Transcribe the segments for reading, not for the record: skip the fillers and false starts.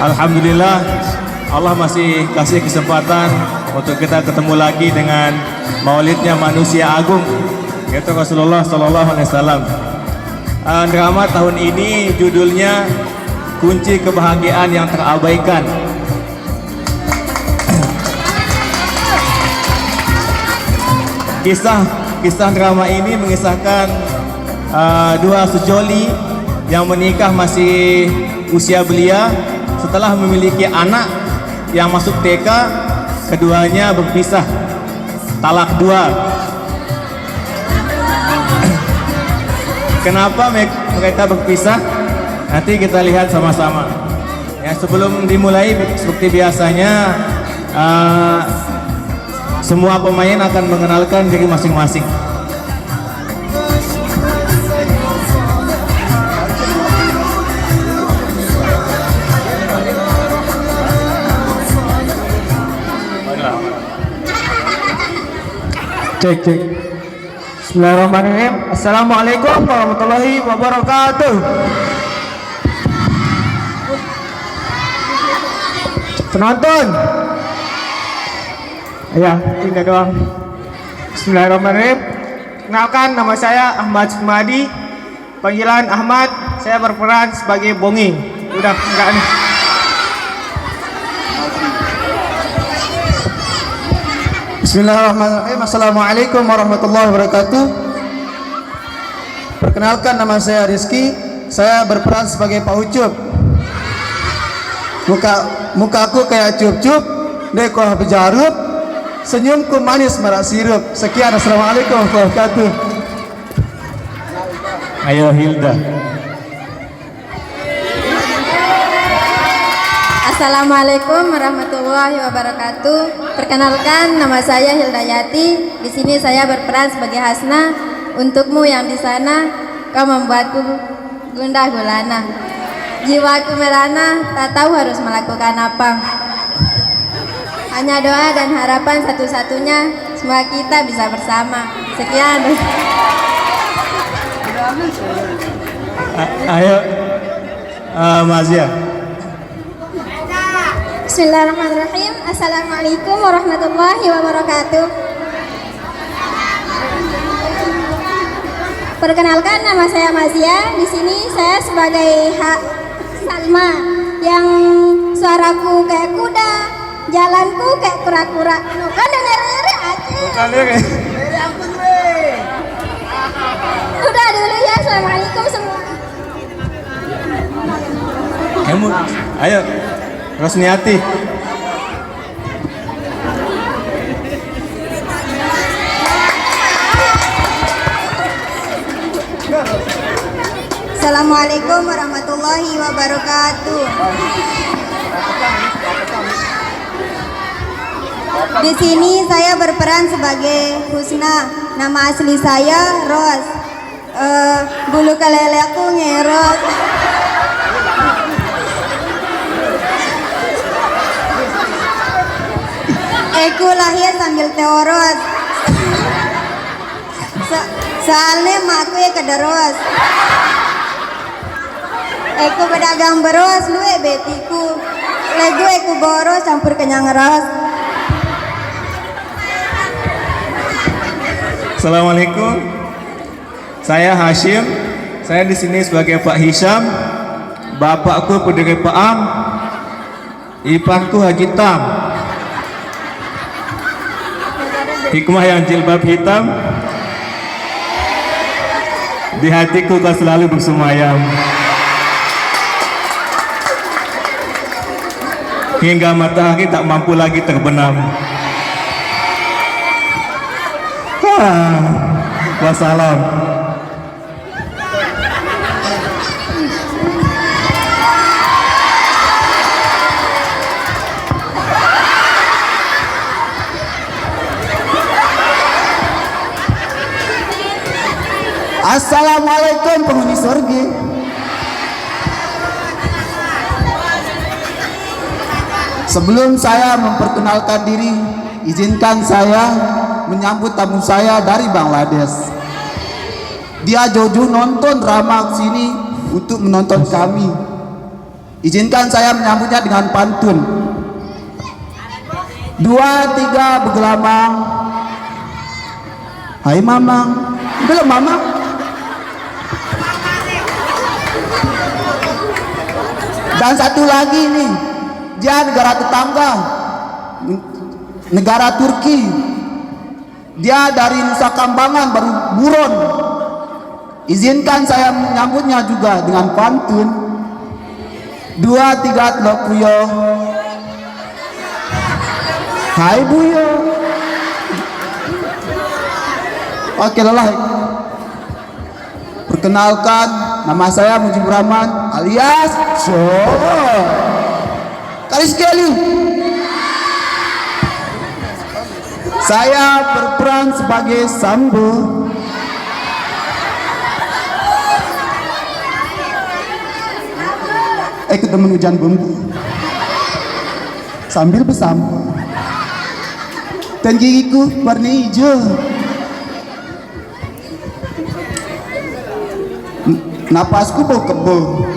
Alhamdulillah Allah masih kasih kesempatan untuk kita ketemu lagi dengan maulidnya manusia agung yaitu Rasulullah Sallallahu Alaihi Wasallam. Drama tahun ini judulnya Kunci Kebahagiaan yang Terabaikan. Kisah drama ini mengisahkan dua sejoli yang menikah masih usia belia. Setelah memiliki anak yang masuk TK, keduanya berpisah, talak dua. Kenapa mereka berpisah? Nanti kita lihat sama-sama. Ya, sebelum dimulai seperti biasanya, semua pemain akan mengenalkan diri masing-masing. Cek. Bismillahirrahmanirrahim. Assalamualaikum warahmatullahi wabarakatuh. Penonton, ya ini doang. Bismillahirrahmanirrahim. Kenalkan, nama saya Ahmad Sumadi. Panggilan Ahmad. Saya berperan sebagai Bongi. Udah enggak nih? Bismillahirrahmanirrahim. Assalamualaikum warahmatullahi wabarakatuh. Perkenalkan, nama saya Rizky. Saya berperan sebagai Pak Ucup. Mukaku kayak cup-cup, deko bejarup, senyumku manis merah sirup. Sekian, assalamualaikum warahmatullahi wabarakatuh. Ayo Hilda. Assalamualaikum warahmatullahi wabarakatuh. Perkenalkan, nama saya Hilda Yati. Di sini saya berperan sebagai Hasna. Untukmu yang di sana, kau membuatku gundah gulana. Jiwaku merana, tak tahu harus melakukan apa. Hanya doa dan harapan satu-satunya, semoga kita bisa bersama. Sekian. Ayo Mazia. Bismillahirrahmanirrahim. Assalamualaikum warahmatullahi wabarakatuh. Perkenalkan, nama saya Mazia. Di sini saya sebagai Salma yang suaraku kayak kuda, jalanku kayak kura-kura. Bukan dengar-dengar aja. Udah dulu ya. Assalamualaikum semua. Ayo Rosniati. Assalamualaikum warahmatullahi wabarakatuh. Di sini saya berperan sebagai Husna. Nama asli saya Ros. Bulu keleleku ngerot. Aku lahir sambil teoros. Soalnya makku ya kederos. Aku pedagang beros, lu betiku. Lego aku boros campur kenyang ros. Assalamualaikum. Saya Hashim. Saya di sini sebagai Pak Hisham. Bapakku pendiri Paam. Iparku Haji Tam. Hikmah yang jilbab hitam. Di hatiku kau selalu bersemayam. Hingga matahari tak mampu lagi terbenam. Wassalam. Assalamualaikum penghuni surga. Sebelum saya memperkenalkan diri, izinkan saya menyambut tamu saya dari Bangladesh. Dia jauh-jauh nonton drama sini untuk menonton kami. Izinkan saya menyambutnya dengan pantun. 2, 3 bergelamang. Hai mamang. Belum mamang. Dan satu lagi nih, dia negara tetangga, negara Turki. Dia dari Nusa Kambangan, baru buron. Izinkan saya menyambutnya juga dengan pantun. 2, 3 telok puyo. Hai buyo. Oke lelah. Perkenalkan, nama saya Mujibur Rahman alias Kali sekali saya berperan sebagai Sambo. Ketemu hujan bumbu sambil bersambung. Dan gigiku warna hijau. Napasku bau kebo.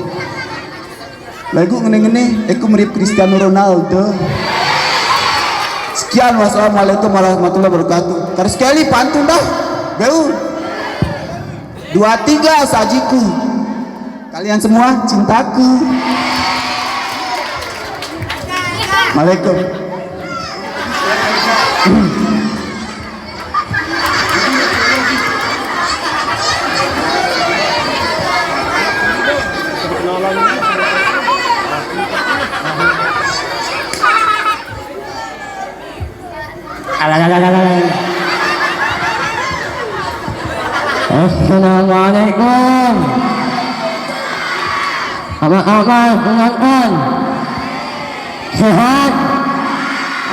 Lagu ngene-ngene aku mirip Cristiano Ronaldo. Sekian, wassalamualaikum warahmatullahi wabarakatuh. Terus sekali pantun dah. Beu. 2, 3 sajiku. Kalian semua cintaku. Assalamualaikum. Assalamualaikum. Apa kabar teman-teman? Sehat?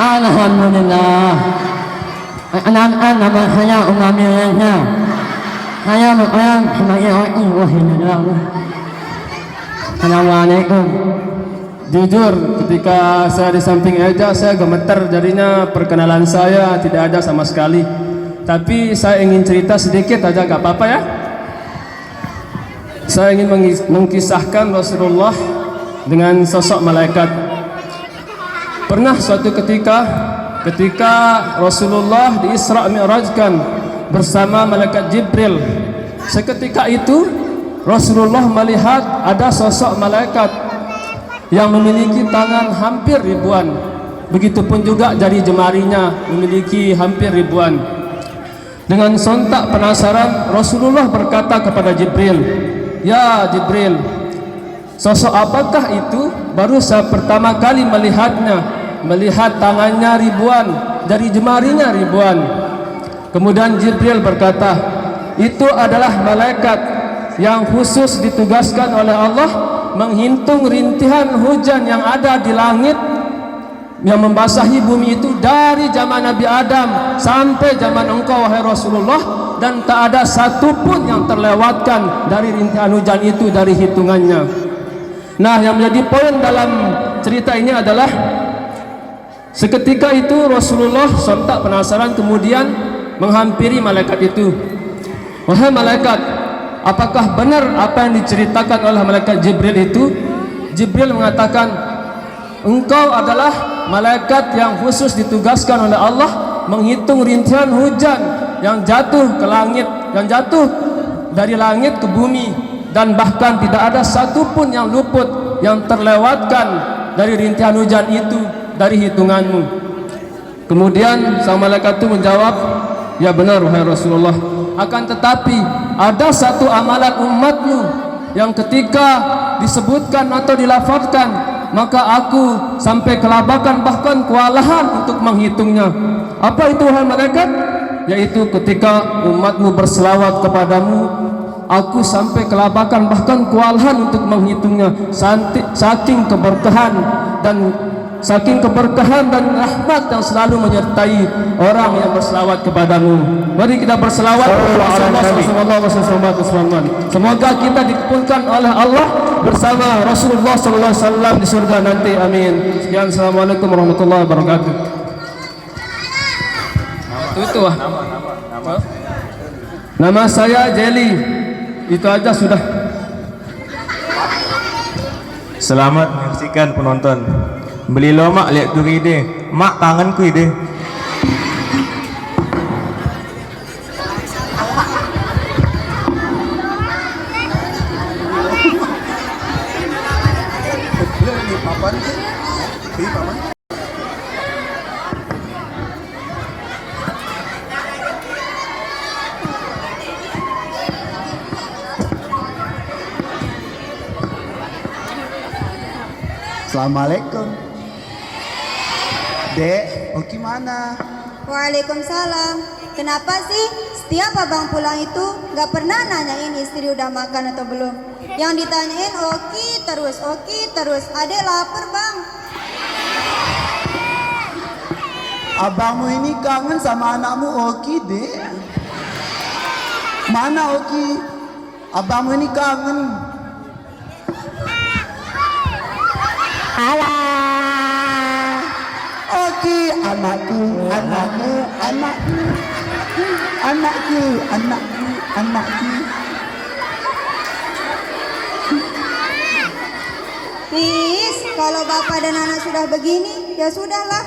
Alhamdulillah. Anak-anak nama saya Umami Reza. Saya berperan sebagai wakil wahidullah. Assalamualaikum. Jujur, ketika saya di samping Eja, saya gemeter, jadinya perkenalan saya tidak ada sama sekali. Tapi saya ingin cerita sedikit aja, gak apa-apa ya? Saya ingin mengkisahkan Rasulullah dengan sosok malaikat. Pernah suatu ketika Rasulullah di Isra Mi'rajkan bersama malaikat Jibril. Seketika itu Rasulullah melihat ada sosok malaikat yang memiliki tangan hampir ribuan. Begitupun juga jari jemarinya memiliki hampir ribuan. Dengan sontak penasaran, Rasulullah berkata kepada Jibril, "Ya Jibril, sosok apakah itu? Baru saya pertama kali melihatnya, melihat tangannya ribuan, jari jemarinya ribuan." Kemudian Jibril berkata, "Itu adalah malaikat yang khusus ditugaskan oleh Allah menghitung rintihan hujan yang ada di langit yang membasahi bumi itu dari zaman Nabi Adam sampai zaman engkau wahai Rasulullah, dan tak ada satupun yang terlewatkan dari rintihan hujan itu dari hitungannya." Nah, yang menjadi poin dalam cerita ini adalah seketika itu Rasulullah sontak penasaran, kemudian menghampiri malaikat itu. "Wahai malaikat, apakah benar apa yang diceritakan oleh malaikat Jibril itu?" Jibril mengatakan, "Engkau adalah malaikat yang khusus ditugaskan oleh Allah menghitung rintihan hujan yang jatuh ke langit, yang jatuh dari langit ke bumi, dan bahkan tidak ada satupun yang luput, yang terlewatkan dari rintihan hujan itu dari hitunganmu." Kemudian sang malaikat itu menjawab, "Ya benar wahai Rasulullah, akan tetapi ada satu amalan umatmu yang ketika disebutkan atau dilafazkan maka aku sampai kelabakan bahkan kewalahan untuk menghitungnya." "Apa itu wahai malaikat?" "Yaitu ketika umatmu berselawat kepadamu, aku sampai kelabakan bahkan kewalahan untuk menghitungnya, saking keberkahan dan rahmat yang selalu menyertai orang yang berselawat kepadamu." Mari kita berselawat kepada Rasulullah. Semoga kita dikumpulkan oleh Allah bersama Rasulullah SAW di surga nanti. Amin. Sekian, assalamualaikum warahmatullahi wabarakatuh. Itu nama saya Jelly. Itu aja sudah. Selamat menyaksikan penonton. Beli lo mak lihat tu ide. Mak kangenku ide. Assalamualaikum. Dek, Oki mana? Waalaikumsalam. Kenapa sih setiap abang pulang itu gak pernah nanyain istri udah makan atau belum? Yang ditanyain Oki terus. Adek lapar bang. Abangmu ini kangen sama anakmu Oki, Dek. Mana Oki? Abangmu ini kangen. Alah. Oki, anakku. Please, kalau bapak dan anak sudah begini, ya sudahlah.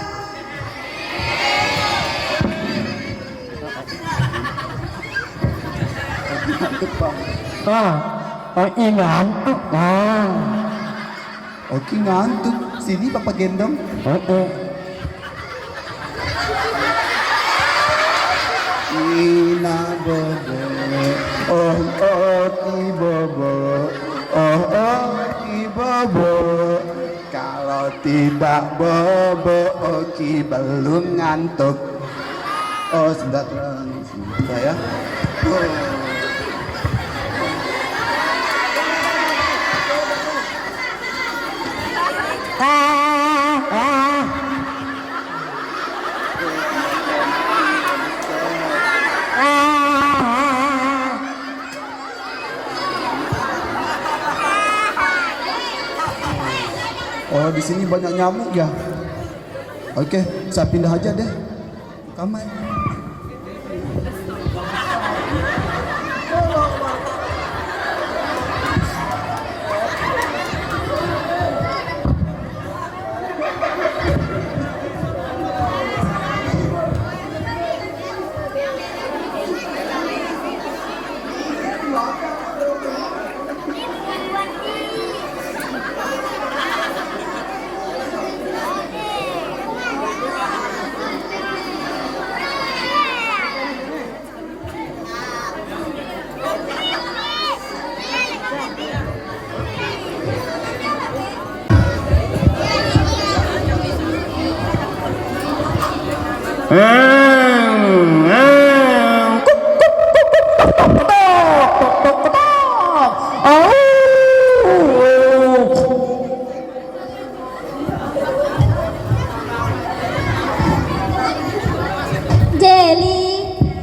Oki ngantuk bang. Oki ngantuk. Sini papa gendong. Ina bobo, Oki bobo, Oki bobo. Kalau tidak bobo, Oki belum ngantuk. Oh, sebentar ya. Oh, di sini banyak nyamuk ya. Oke, saya pindah aja deh. Kamar.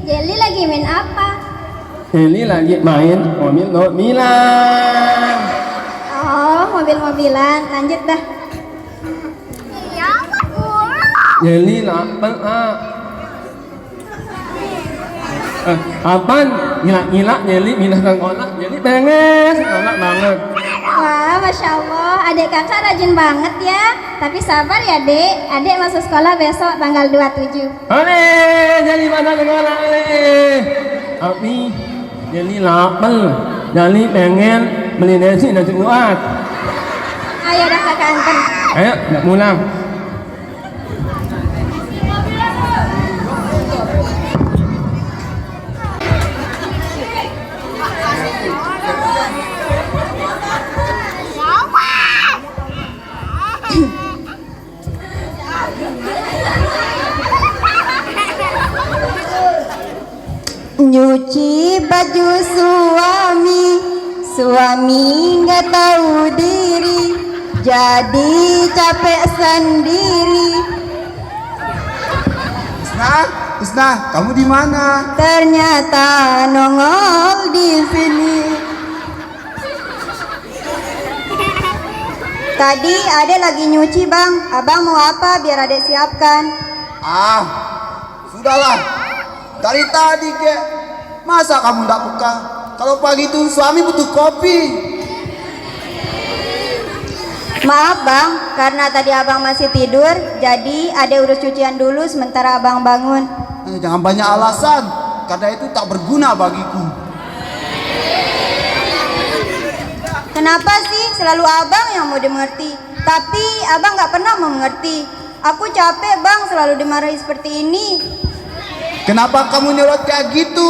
Jelly lagi main apa? Ini lagi main mobil-mobilan. Oh, mobil-mobilan. Lanjut dah. Jelly lapar apaan? Gila-gila Jelly minah kang kolak. Jelly pengen kolak banget. Wah, Masya Allah. Adik kakak rajin banget ya. Tapi sabar ya, Dek. Adik masuk sekolah besok tanggal 27. Ole, Jelly mana kolak tapi Jelly lapar. Jelly pengen beli nasi buat. Ayo dah kakak antar. Ayo, nak pulang. Nyuci baju suami nggak tahu diri, jadi capek sendiri. Husna, kamu di mana? Ternyata nongol di sini. Tadi adek lagi nyuci bang, abang mau apa biar adek siapkan? Ah, sudahlah. Dari tadi kek, masa kamu nggak peka? Kalau pagi itu suami butuh kopi. Maaf bang, karena tadi abang masih tidur, jadi ada urus cucian dulu sementara abang bangun. Jangan banyak alasan, karena itu tak berguna bagiku. Kenapa sih selalu abang yang mau dimengerti? Tapi abang gak pernah mau mengerti. Aku capek bang selalu dimarahi seperti ini. Kenapa kamu nyolot kayak gitu?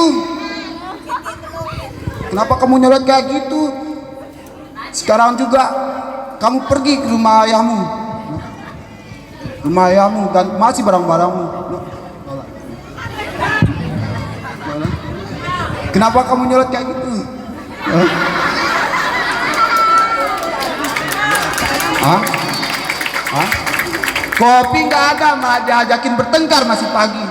Kenapa kamu nyolot kayak gitu? Sekarang juga kamu pergi ke rumah ayahmu. Rumah ayahmu dan masih barang-barangmu. Kenapa kamu nyolot kayak gitu? Hah? Hah? Kopi nggak ada, malah diajakin bertengkar masih pagi.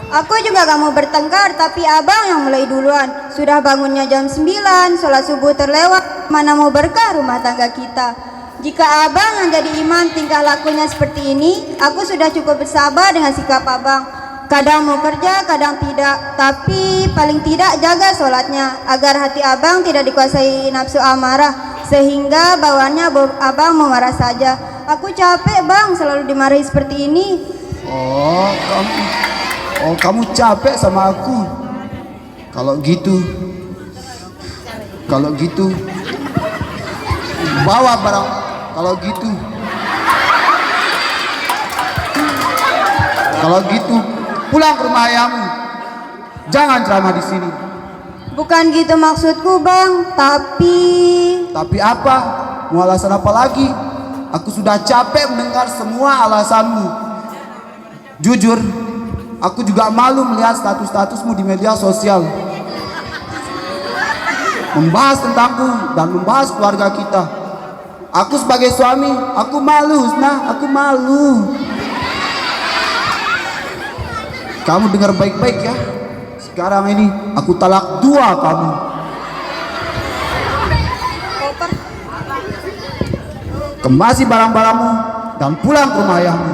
Aku juga gak mau bertengkar, tapi abang yang mulai duluan. Sudah bangunnya jam 9, sholat subuh terlewat. Mana mau berkah rumah tangga kita. Jika abang yang jadi imam tingkah lakunya seperti ini, aku sudah cukup bersabar dengan sikap abang. Kadang mau kerja, kadang tidak. Tapi paling tidak jaga sholatnya, agar hati abang tidak dikuasai nafsu amarah, sehingga bawaannya abang mau marah saja. Aku capek bang selalu dimarahi seperti ini. Oh, kamu capek sama aku. Kalau gitu, bawa barang. Kalau gitu, pulang ke rumah ayahmu. Jangan ceramah di sini. Bukan gitu maksudku bang, Tapi apa? Mau alasan apa lagi? Aku sudah capek mendengar semua alasanmu. Jujur, aku juga malu melihat status-statusmu di media sosial, membahas tentangku dan membahas keluarga kita. Aku sebagai suami, aku malu, Husna, aku malu. Kamu dengar baik-baik ya. Sekarang ini aku talak 2 kamu. Kemasi barang-barangmu dan pulang ke rumah ayahmu.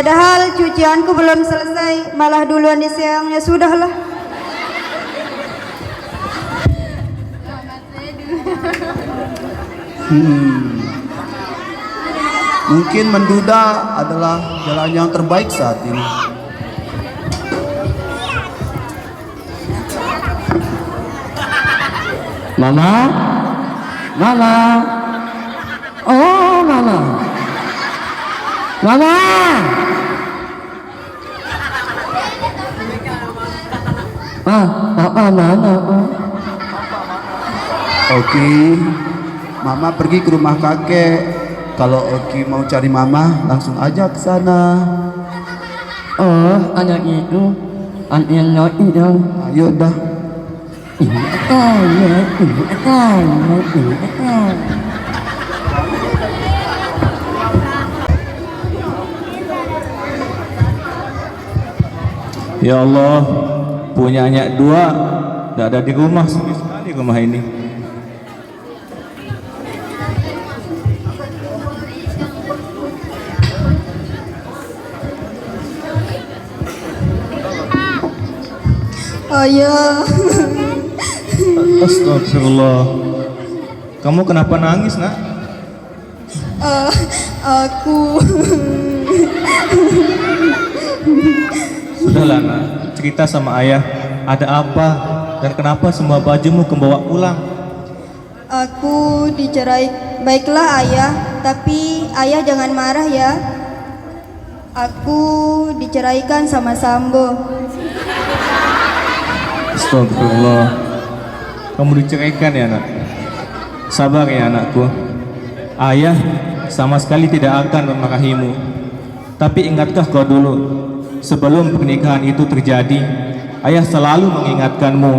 padahal cucianku belum selesai, malah duluan di siang. Ya sudahlah. Mungkin menduda adalah jalan yang terbaik saat ini. Mama, Mama, oh Mama, Mama, Mama. Oki, Mama pergi ke rumah kakek. Kalau Oki mau cari Mama, langsung aja ke sana. Oh, anak itu, anak itu. Ayo dah. Ya Allah, punya anak 2, tidak ada di rumah, sepi sekali rumah ini. Ayah. Astagfirullah. Kamu kenapa nangis, Nak? Aku. Sudahlah, Nak. Cerita sama ayah, ada apa dan kenapa semua bajumu kebawa pulang? Aku dicerai. Baiklah ayah, tapi ayah jangan marah ya. Aku diceraikan sama Sambo. Astagfirullah. Kamu diceraikan ya, Nak? Sabar ya, anakku. Ayah sama sekali tidak akan memarahimu. Tapi ingatkah kau dulu, sebelum pernikahan itu terjadi, ayah selalu mengingatkanmu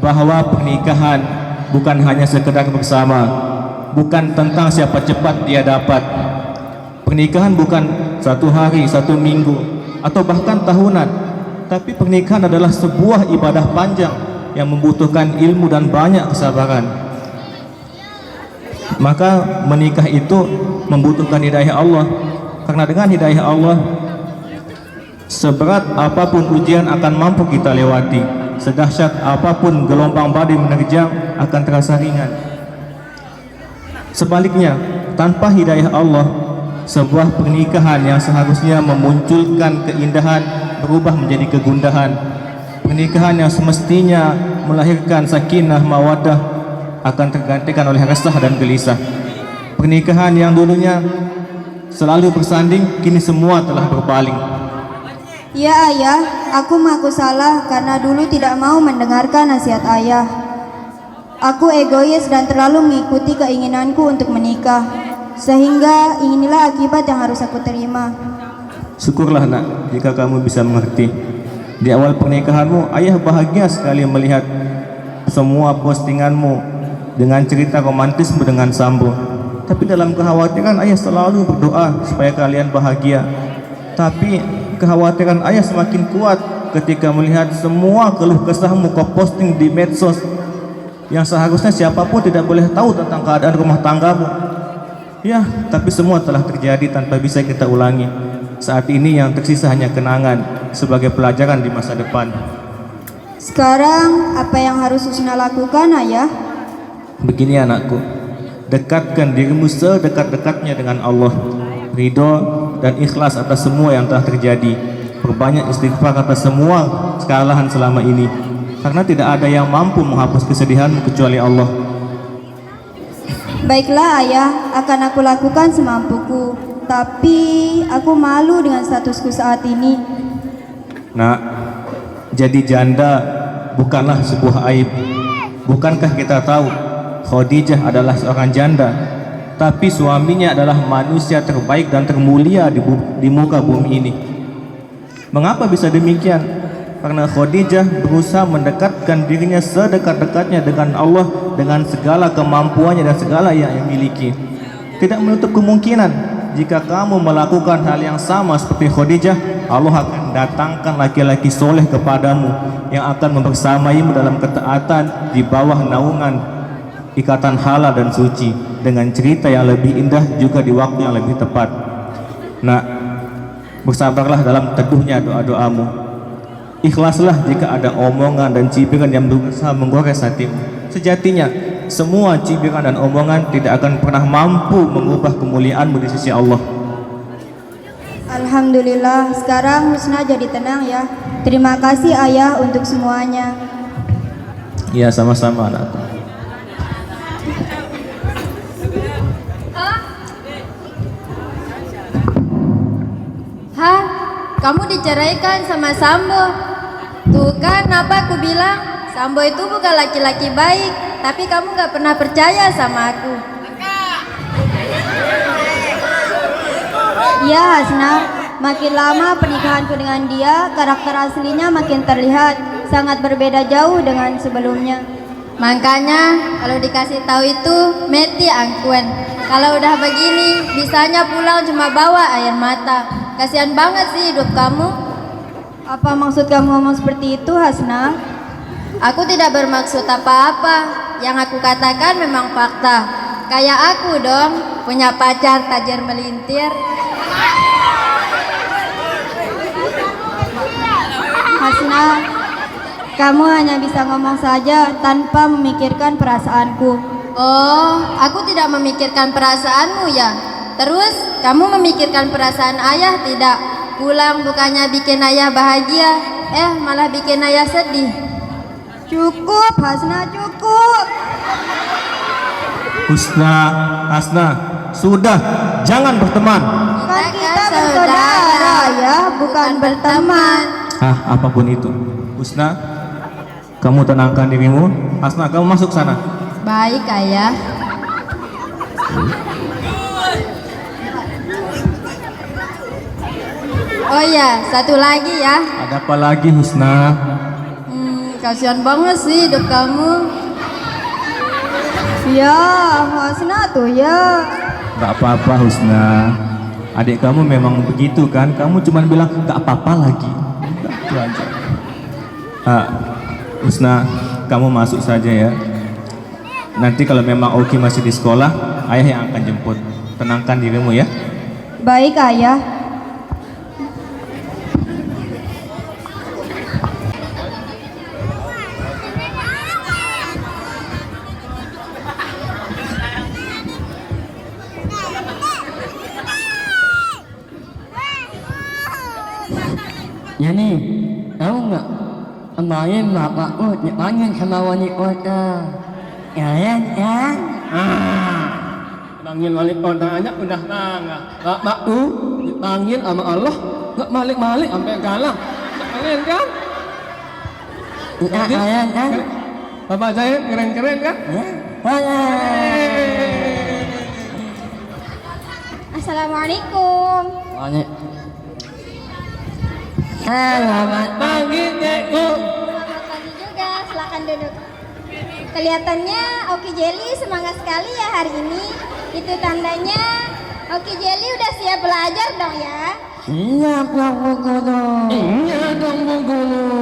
bahwa pernikahan bukan hanya sekedar bersama, bukan tentang siapa cepat dia dapat. Pernikahan bukan satu hari, satu minggu, atau bahkan tahunan, tapi pernikahan adalah sebuah ibadah panjang yang membutuhkan ilmu dan banyak kesabaran. Maka menikah itu membutuhkan hidayah Allah, karena dengan hidayah Allah, seberat apapun ujian akan mampu kita lewati, sedahsyat apapun gelombang badai menerjang akan terasa ringan. Sebaliknya, tanpa hidayah Allah, sebuah pernikahan yang seharusnya memunculkan keindahan berubah menjadi kegundahan. Pernikahan yang semestinya melahirkan sakinah mawaddah akan tergantikan oleh resah dan gelisah. Pernikahan yang dulunya selalu bersanding, kini semua telah berpaling. Ya ayah, aku mengaku salah karena dulu tidak mau mendengarkan nasihat ayah. Aku egois dan terlalu mengikuti keinginanku untuk menikah, sehingga inilah akibat yang harus aku terima. Syukurlah nak, jika kamu bisa mengerti. Di awal pernikahanmu, ayah bahagia sekali melihat semua postinganmu dengan cerita romantismu dengan Sambo. Tapi dalam kekhawatiran, ayah selalu berdoa supaya kalian bahagia. Tapi kekhawatiran ayah semakin kuat ketika melihat semua keluh kesahmu kau posting di medsos, yang seharusnya siapapun tidak boleh tahu tentang keadaan rumah tanggamu. Ya, tapi semua telah terjadi tanpa bisa kita ulangi. Saat ini yang tersisa hanya kenangan sebagai pelajaran di masa depan. Sekarang apa yang harus Husna lakukan ayah? Begini anakku, dekatkan dirimu sedekat-dekatnya dengan Allah, ridho dan ikhlas atas semua yang telah terjadi. Perbanyak istighfar atas semua kesalahan selama ini, karena tidak ada yang mampu menghapus kesedihanmu kecuali Allah. Baiklah ayah, akan aku lakukan semampuku. Tapi aku malu dengan statusku saat ini. Nak, jadi janda bukanlah sebuah aib. Bukankah kita tahu Khadijah adalah seorang janda, tapi suaminya adalah manusia terbaik dan termulia di muka bumi ini. Mengapa bisa demikian? Karena Khadijah berusaha mendekatkan dirinya sedekat-dekatnya dengan Allah dengan segala kemampuannya dan segala yang dimiliki. Tidak menutup kemungkinan jika kamu melakukan hal yang sama seperti Khadijah, Allah akan datangkan laki-laki soleh kepadamu yang akan membersamaimu dalam ketaatan di bawah naungan ikatan halal dan suci, dengan cerita yang lebih indah juga di waktu yang lebih tepat. Nah, bersabarlah dalam teduhnya doa-doamu. Ikhlaslah jika ada omongan dan cibiran yang berusaha menggores hatimu. Sejatinya semua cibiran dan omongan tidak akan pernah mampu mengubah kemuliaanmu di sisi Allah. Alhamdulillah, sekarang Husna jadi tenang ya. Terima kasih ayah untuk semuanya. Ya, sama-sama anakku. Hah? Kamu diceraikan sama Sambo? Tuh kan apa aku bilang, Sambo itu bukan laki-laki baik. Tapi kamu gak pernah percaya sama aku. Ya Hasna, makin lama pernikahanku dengan dia, karakter aslinya makin terlihat sangat berbeda jauh dengan sebelumnya. Makanya kalau dikasih tahu itu meti angkuen. Kalau udah begini, bisanya pulang cuma bawa air mata. Kasihan banget sih hidup kamu. Apa maksud kamu ngomong seperti itu Hasna? Aku tidak bermaksud apa-apa. Yang aku katakan memang fakta. Kayak aku dong, punya pacar tajir melintir. Hasna, kamu hanya bisa ngomong saja tanpa memikirkan perasaanku. Oh, aku tidak memikirkan perasaanmu ya. Terus kamu memikirkan perasaan ayah tidak? Pulang bukannya bikin ayah bahagia, malah bikin ayah sedih. Cukup Hasna, cukup. Hasna, sudah, jangan berteman. Kan kita bersaudara ya, bukan berteman. Apapun itu. Husna, kamu tenangkan dirimu. Hasna, kamu masuk sana. Baik ayah. Oh ya, satu lagi ya. Ada apa lagi Husna? Kasihan banget sih hidup kamu. Ya, Hasna tuh ya. Gak apa-apa Husna. Adik kamu memang begitu kan? Kamu cuma bilang gak apa-apa lagi. Udah, itu aja. Husna, kamu masuk saja ya. Nanti kalau memang Oki masih di sekolah, ayah yang akan jemput. Tenangkan dirimu ya. Baik ayah. Ya nih, tahu nggak? Kemarin bapakku dipanggil sama wali kota. Ya kan? Panggil balik kodanya udah nggak. Bapakku dipanggil sama Allah, nggak balik-balik sampai kalah. Keren kan? Ya kan? Bapak saya keren-keren kan? Ya, boleh. Assalamualaikum. Boleh. Selamat Pagi Cekku. Selamat pagi juga, silakan duduk. Kelihatannya Oki Jelly semangat sekali ya hari ini. Itu tandanya Oki Jelly udah siap belajar dong ya. siap dong Bu Guru. Iya dong Bu Guru.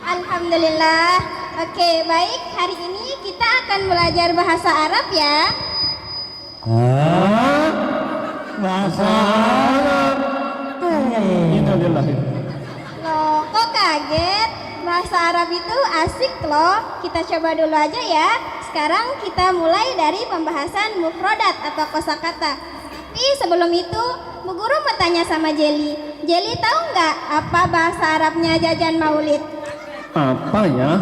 Alhamdulillah. Oke, baik. Hari ini kita akan belajar bahasa Arab ya. Bahasa Arab. Innalillahi. Loh, kok kaget? Bahasa Arab itu asik loh. Kita coba dulu aja ya. Sekarang kita mulai dari pembahasan mufrodat atau kosakata. Tapi sebelum itu, Bu Guru mau tanya sama Jelly. Jelly tahu nggak apa bahasa Arabnya jajan maulid? Apa ya?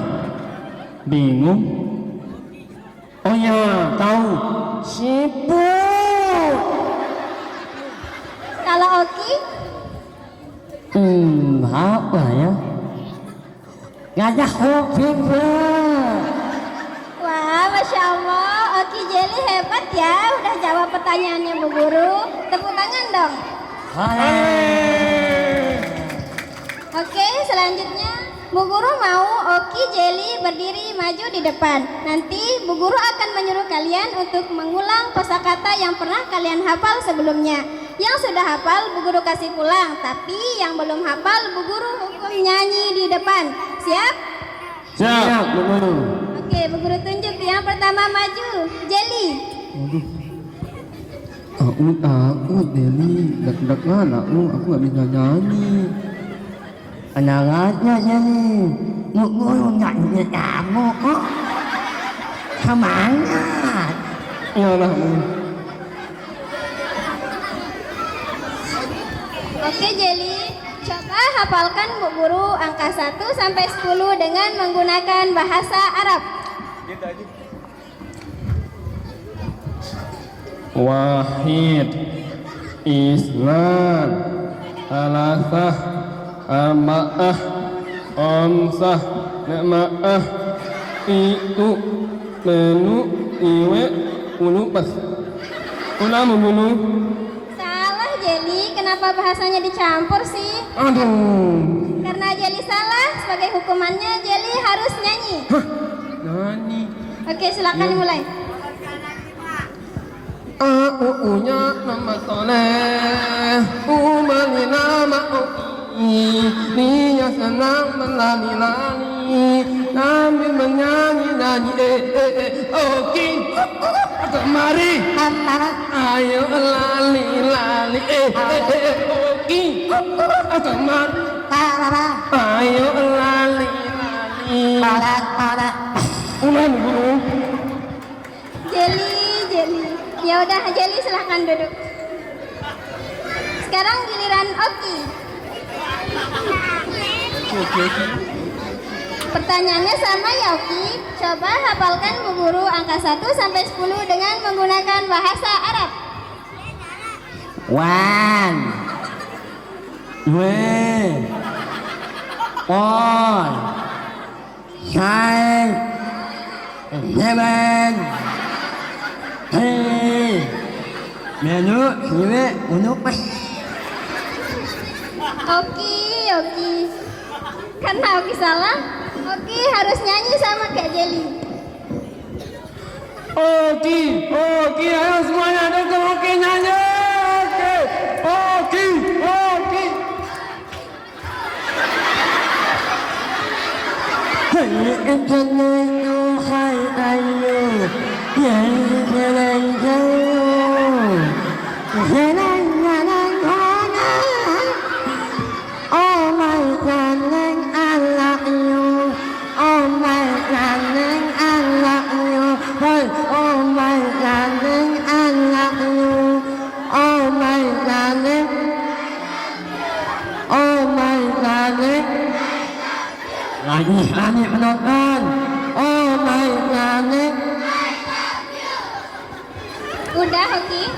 Bingung. Oh ya, tahu. Siput. Kalau Oki, Apa ya? Gajah kuping wah, Masya Allah, Oki Jelly hebat ya. Udah jawab pertanyaannya Bu Guru. Tepuk tangan dong. Oke, selanjutnya Bu Guru mau Oki Jelly berdiri maju di depan. Nanti Bu Guru akan menyuruh kalian untuk mengulang kosakata yang pernah kalian hafal sebelumnya. Yang sudah hafal Bu Guru kasih pulang, tapi yang belum hafal Bu Guru hukum nyanyi di depan. Siap? Siap, Bu Guru. Oke, Bu Guru tunjuk yang pertama maju. Jelly. Aku Deli, deg-degan aku nggak bisa nyanyi. Anak-anaknya jadi Bu Guru nyanyi kamu kok. Semangat. Iyalah, Bu. Oke Jelly, coba hafalkan Bu Guru angka 1 sampai 10 dengan menggunakan bahasa Arab. Wahid, Isnan, Salasah, Arba'ah, Khamsah, Nama'ah, Itu, Menu, Iwe, Ulupas. Ulang dulu. Salah Jelly, kenapa bahasanya dicampur sih? Aduh. Karena Jelly salah, sebagai hukumannya Jelly harus nyanyi. Nyanyi. Oke, silakan mulai. Aku punya nama soleh, umani nama Oki. Dia senang menari-lari, sambil menyanyi-nyanyi. Oki, kemari. Ayo lali-lali. Oki, kemari. Ayo lali-lali. Ulang dulu. Jelly. Ya udah Jelly silahkan duduk. Sekarang giliran Oki. Pertanyaannya sama ya Oki. Coba hafalkan Bu Guru angka 1 sampai 10 dengan menggunakan bahasa Arab. 1 2 4 5 7 Menu, Iwe, Ulupas. Oki. Karena Oki salah, Oki harus nyanyi sama kayak Jelly. Oki, Oki, ayo semuanya dengar Oki nyanyi. Oki, Oki. Hai kenangan hai ayo, yang kenangan oh my darling, I love you. Oh my darling, I love you. Hey, oh my darling, I love you. Oh my darling, oh my darling. Lagi penonton. Oh my darling. Udah, Hoki?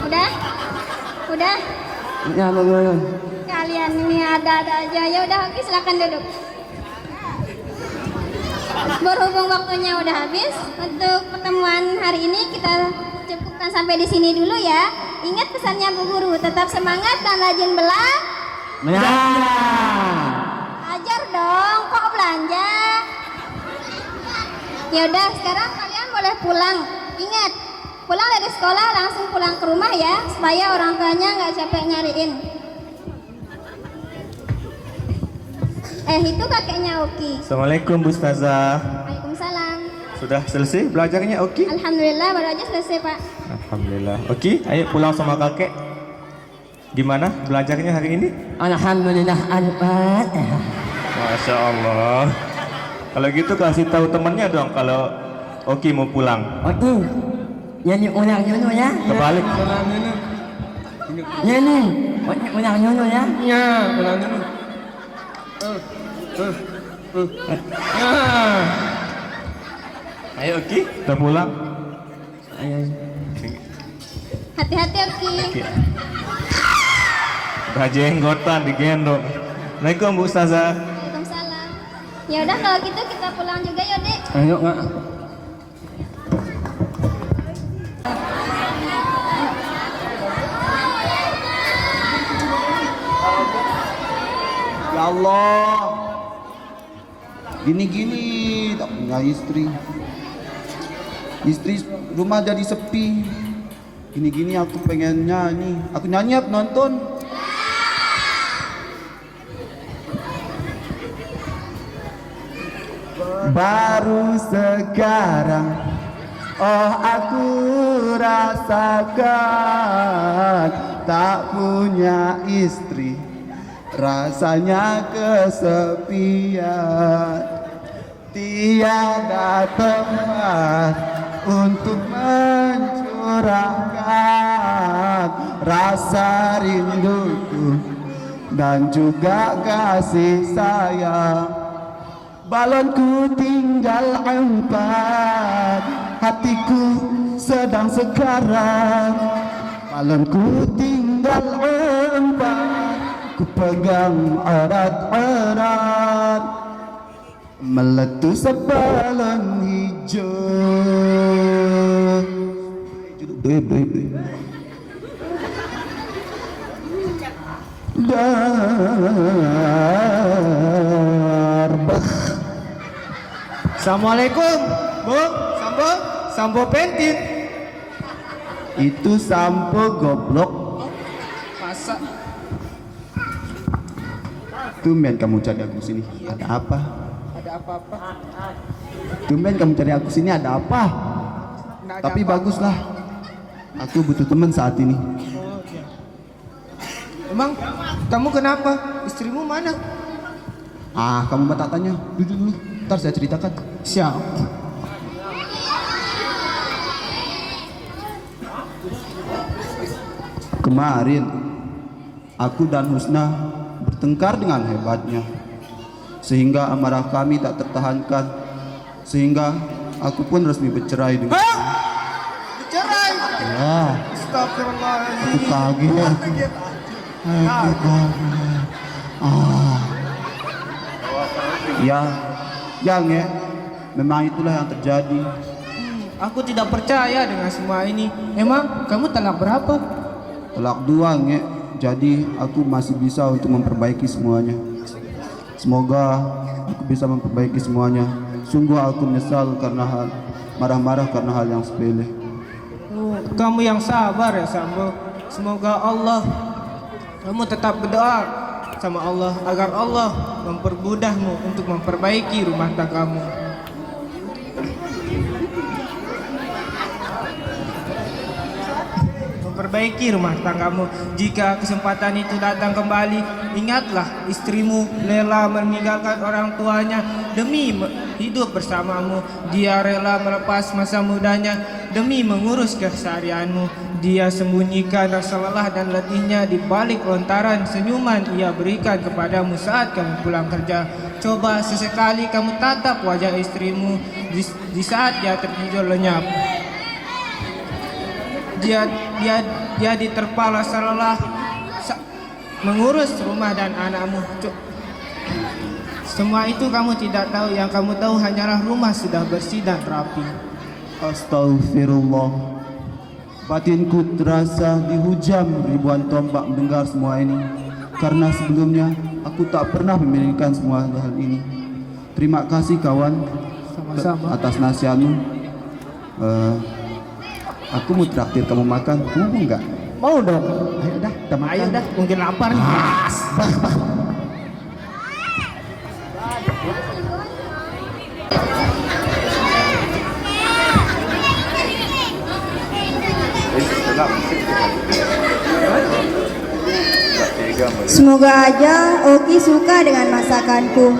Udah? Udah? Ya, belum. Kalian ini ada-ada aja. Ya udah, Hoki, silakan duduk. Berhubung waktunya udah habis, untuk pertemuan hari ini kita cukupkan sampai di sini dulu ya. Ingat pesannya Bu Guru, tetap semangat dan rajin ajar dong, kok belanja? Ya udah, sekarang kalian boleh pulang. Ingat, pulang dari sekolah langsung pulang ke rumah ya, supaya orang tuanya nggak capek nyariin. Itu kakeknya Oki. Assalamualaikum Bu Ustazah. Waalaikumsalam. Sudah selesai belajarnya Oki? Alhamdulillah baru aja selesai Pak. Alhamdulillah. Oki, ayo pulang sama kakek. Gimana belajarnya hari ini? Alhamdulillah Al-Fatihah. Masya Allah. Kalau gitu kasih tahu temannya dong kalau Oki mau pulang. Oke, yang ulang dulu ya. Kebalik. Ya nih, ulang dulu ya. Ya, pulang dulu. Ayo Oki, kita pulang. Ayo. Hati-hati Oki. Udah jenggotan digendong. Assalamualaikum Bu Ustazah. Waalaikumsalam. Ya udah kalau gitu kita pulang juga ya Dek. Ayo nggak? Ya Allah, gini-gini tak punya istri rumah jadi sepi. Gini-gini aku pengen nyanyi. Aku nyanyi apa nonton? Baru sekarang, oh aku rasakan tak punya istri, rasanya kesepian. Tiada tempat untuk mencurahkan rasa rinduku dan juga kasih sayang. Balonku tinggal 4, hatiku sedang sekarat. Balonku tinggal 4, ku pegang erat-erat, meletus balon hijau. Darbah. Assalamualaikum, Bu. Sampo pentin. Itu sampo goblok. Masa? Tumben kamu cari aku sini. Ada apa? Ada apa-apa? Tumben kamu cari aku sini, ada apa? Nggak ada Tapi apa-apa. baguslah. Aku butuh teman saat ini. Emang kamu kenapa? Istrimu mana? Ah, kamu batak tanya. Duduk dulu. Ntar saya ceritakan. Siap. Kemarin aku dan Husna bertengkar dengan hebatnya, sehingga amarah kami tak tertahankan, sehingga aku pun resmi bercerai dengan. Bercerai. Ya, Astagfirullahaladzim. aku kaget. Aku kaget. Ya, memang itulah yang terjadi. Aku tidak percaya dengan semua ini. Emang kamu talak berapa? Talak 2, Nge. Jadi aku masih bisa untuk memperbaiki semuanya. Semoga aku bisa memperbaiki semuanya. Sungguh aku menyesal karena marah-marah karena hal yang sepele. Oh, kamu yang sabar ya Sambo. Semoga Allah kamu tetap berdoa sama Allah agar Allah mempermudahmu untuk memperbaiki rumah tanggamu. Memperbaiki rumah tanggamu. Jika kesempatan itu datang kembali, ingatlah istrimu rela meninggalkan orang tuanya demi hidup bersamamu. Dia rela melepas masa mudanya demi mengurus keseharianmu. Dia sembunyikan rasa lelah dan letihnya di balik lontaran senyuman ia berikan kepadamu saat kamu pulang kerja. Coba sesekali kamu tatap wajah istrimu di saat dia tertidur lenyap. Dia diterpa rasa lelah mengurus rumah dan anakmu. Semua itu kamu tidak tahu. Yang kamu tahu hanyalah rumah sudah bersih dan rapi. Astaghfirullah. Batinku terasa dihujam ribuan tombak mendengar semua ini. Karena sebelumnya aku tak pernah memikirkan semua hal ini. Terima kasih kawan atas nasihatmu. Aku mau traktir kamu makan. Kamu mau enggak? Mau dong. Ayo dah, kita makan. Ayo dah, mungkin lapar nih. Semoga aja Oki suka dengan masakanku.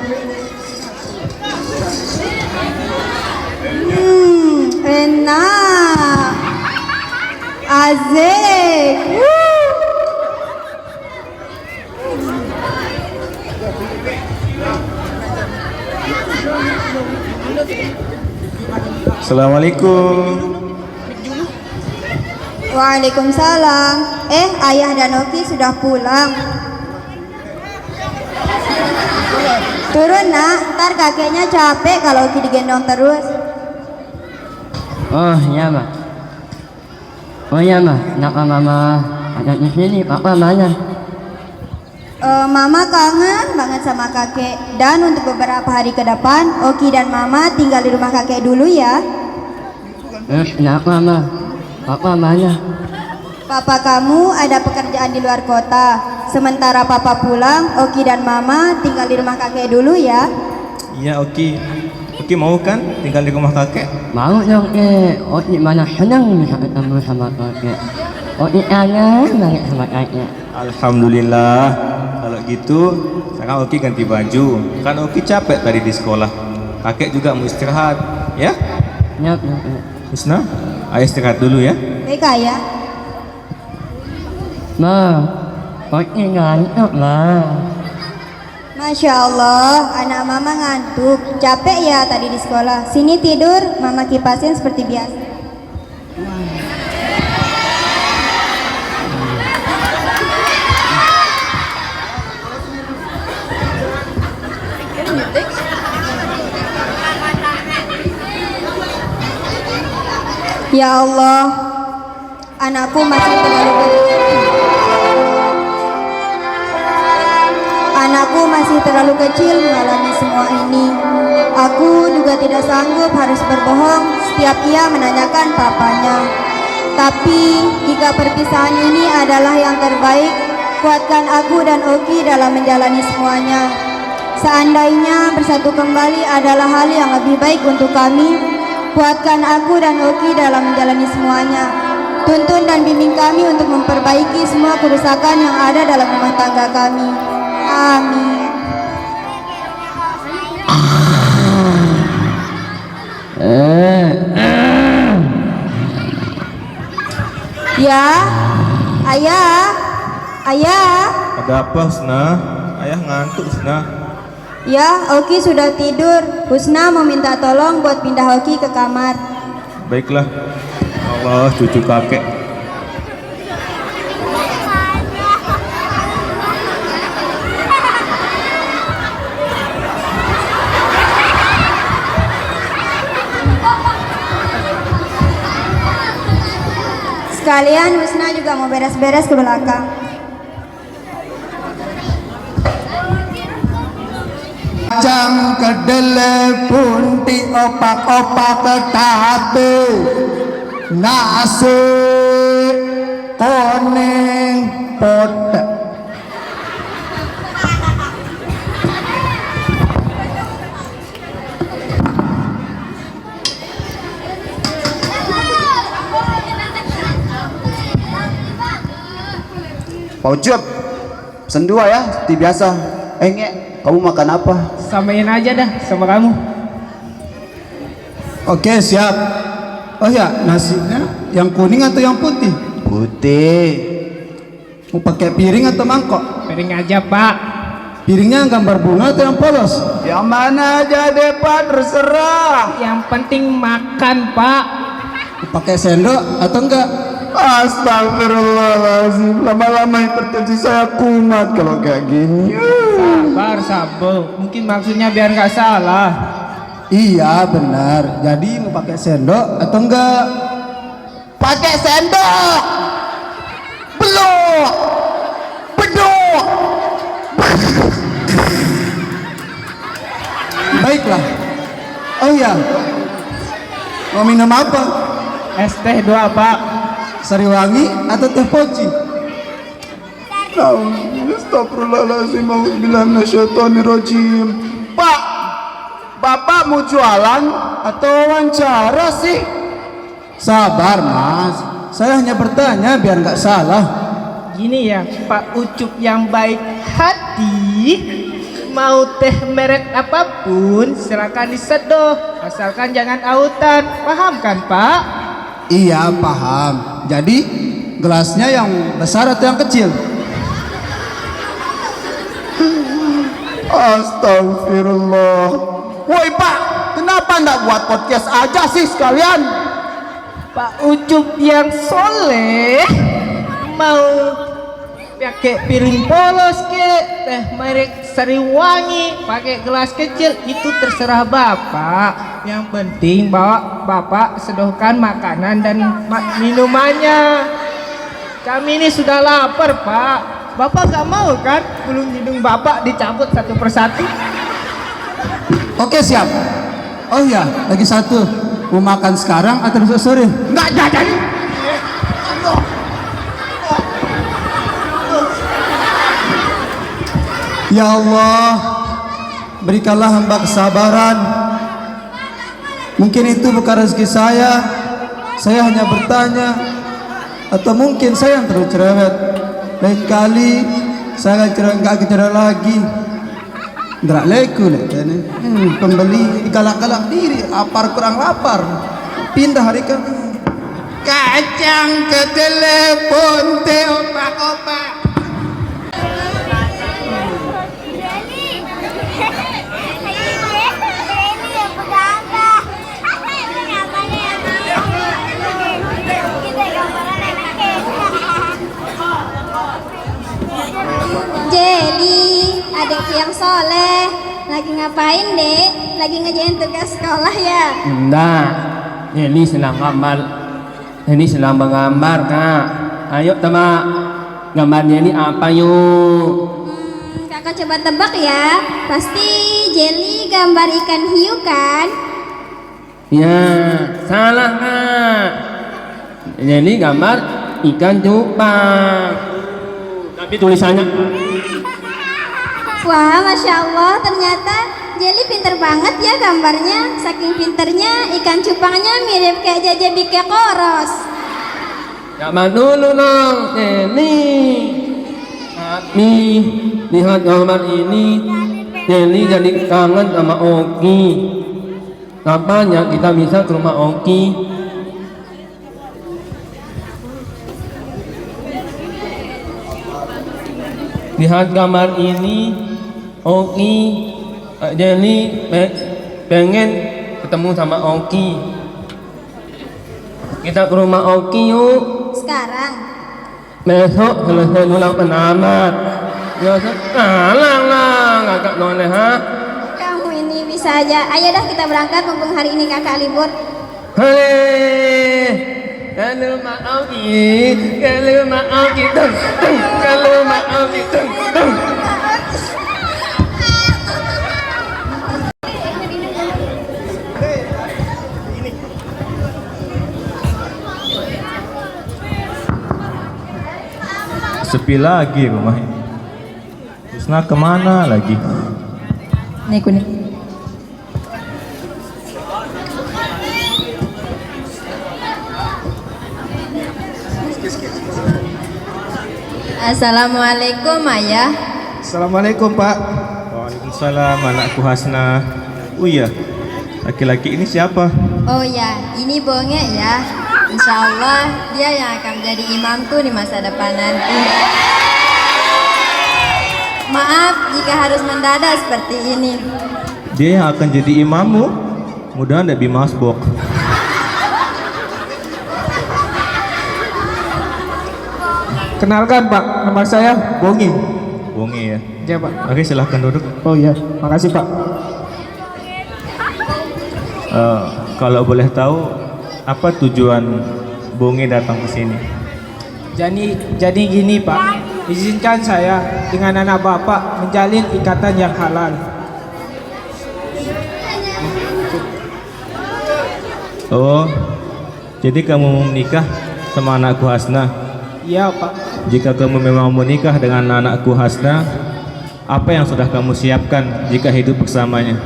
Enak, asik. Assalamualaikum. Waalaikumsalam. Ayah dan Oki sudah pulang. Turun nak, ntar kakeknya capek kalau Oki digendong terus. Oh iya mah. Oh iya mah, kenapa mama ada di sini? Papa mana? Mama kangen banget sama kakek. Dan untuk beberapa hari ke depan, Oki dan Mama tinggal di rumah kakek dulu ya. Kenapa mah? Papa mana? Papa kamu ada pekerjaan di luar kota. Sementara Papa pulang, Oki dan Mama tinggal di rumah kakek dulu ya. Iya, Oki. Oki mau kan tinggal di rumah kakek? Mau dong Oki mana senang bisa ketemu sama kakek. Oki kangen banget sama kakek. Alhamdulillah. Kalau gitu, sekarang Oki ganti baju. Kan Oki capek tadi di sekolah. Kakek juga mau istirahat, ya? Yap. Husna, ayo istirahat dulu ya. Baik ayah. Ma, Oki ngantuk ma. Masya Allah, anak Mama ngantuk. Capek ya tadi di sekolah. Sini tidur, Mama kipasin seperti biasa. Ya Allah, anakku masih terlalu kecil. Anakku masih terlalu kecil mengalami semua ini. Aku juga tidak sanggup harus berbohong setiap ia menanyakan papanya. Tapi jika perpisahan ini adalah yang terbaik, kuatkan aku dan Oki dalam menjalani semuanya. Seandainya bersatu kembali adalah hal yang lebih baik untuk kami, kuatkan aku dan Oki dalam menjalani semuanya. Tuntun dan bimbing kami untuk memperbaiki semua kerusakan yang ada dalam rumah tangga kami. Amin. Ya, ayah. Ada apa, Husna? Ayah ngantuk, Husna. Ya, Oki sudah tidur. Husna meminta tolong buat pindah Oki ke kamar. Baiklah. Allah, cucu kakek. Sekalian Husna juga mau beres-beres ke belakang. Cang kedele punti opak-opak tetapi nasi koneng potek. Pak Ucup, pesen 2 ya, seperti biasa. Ngek, kamu makan apa? Samain aja dah sama kamu. Oke, siap. Oh ya, nasinya yang kuning atau yang putih? Putih. Mau pakai piring atau mangkok? Piring aja, Pak. Piringnya gambar bunga atau yang polos? Yang mana aja deh, Pak, terserah. Yang penting makan, Pak. Mau pakai sendok atau enggak? Astagfirullahaladzim, lama-lama hipertensi saya kumat kalau kayak gini. Sabar. Mungkin maksudnya biar nggak salah. Iya benar. Jadi mau pakai sendok atau enggak? Pakai sendok. Belum. Beduk. Baiklah. Oh iya. Mau minum apa? Es teh 2, Pak. Sariwangi atau teh poci? Astagfirullahaladzim, a'udzubillahi minasyaitonirrajim. Pak, Bapak mau jualan atau wawancara sih? Sabar Mas, saya hanya bertanya biar nggak salah. Gini ya, Pak Ucup yang baik hati, mau teh merek apapun silakan diseduh, asalkan jangan autan. Paham kan, Pak? Iya paham. Jadi gelasnya yang besar atau yang kecil? Astagfirullah. Woi Pak, kenapa nggak buat podcast aja sih sekalian? Pak Ucup yang soleh mau pakai piring polos ke teh merek Sariwangi pakai gelas kecil itu terserah Bapak. Yang penting Bapak seduhkan makanan dan minumannya. Kami ini sudah lapar, Pak. Bapak gak mau kan bulu hidung Bapak dicabut satu persatu? Oke siap. Oh ya, lagi satu. Mau makan sekarang atau besok sore? Nggak jadi. Ya Allah, berikanlah hamba kesabaran. Mungkin itu bukan rezeki saya hanya bertanya. Atau mungkin saya yang terlalu cerewet. Lain kali saya nggak cerewet lagi. Nggak leku ini. Pembeli galak-galak diri, lapar kurang lapar. Pindah hari kamu. Kacang ke telepon teh opak-opak. Jadi, adikku yang soleh, lagi ngapain, Dek? Lagi ngerjain tugas sekolah ya? Enggak, ini sedang gambar. Ini sedang menggambar, Kak. Ayo, teman. Gambarnya ini apa yuk? Kakak coba tebak ya. Pasti Jelly gambar ikan hiu kan? Ya, salah, Kak. Ini gambar ikan cupang. Tapi tulisannya Wah, Masya Allah, ternyata Jelly pinter banget ya gambarnya. Saking pinternya, ikan cupangnya mirip kayak Jaja Bike Koros. Gambar dulu dong, Jelly. Tapi lihat gambar ini, Jelly jadi kangen sama Oki. Kapan ya kita bisa ke rumah Oki? Lihat gambar ini, Oki, Jelly pengen ketemu sama Oki. Kita ke rumah Oki yuk. Sekarang Besok selesai ulang penamat. Ya lah, kakak noleh ha. kamu ini bisa aja. Ayo dah kita berangkat mumpung hari ini kakak libur. Hei, kalau mau gitu, kalau mau gitu. Sepi lagi rumah ini. Husna kemana lagi? Nih kuning. Assalamualaikum ayah. Assalamualaikum Pak. Waalaikumsalam anakku Hasna. Oh iya, laki-laki ini siapa? Oh ya, ini Bonge ya. Insya Allah dia yang akan menjadi imamku di masa depan nanti. Maaf jika harus mendadak seperti ini. Dia yang akan jadi imammu? Mudah tidak bimasbok. Kenalkan Pak, nama saya Bongi. Bonge ya. Ya Pak. Oke, silahkan duduk. Oh iya, makasih Pak. Kalau boleh tahu, apa tujuan Bonge datang ke sini? Jadi gini Pak, izinkan saya dengan anak Bapak menjalin ikatan yang halal. Oh, jadi kamu mau menikah sama anakku Hasna? Iya Pak. Jika kamu memang menikah dengan anakku Hasna, apa yang sudah kamu siapkan jika hidup bersamanya?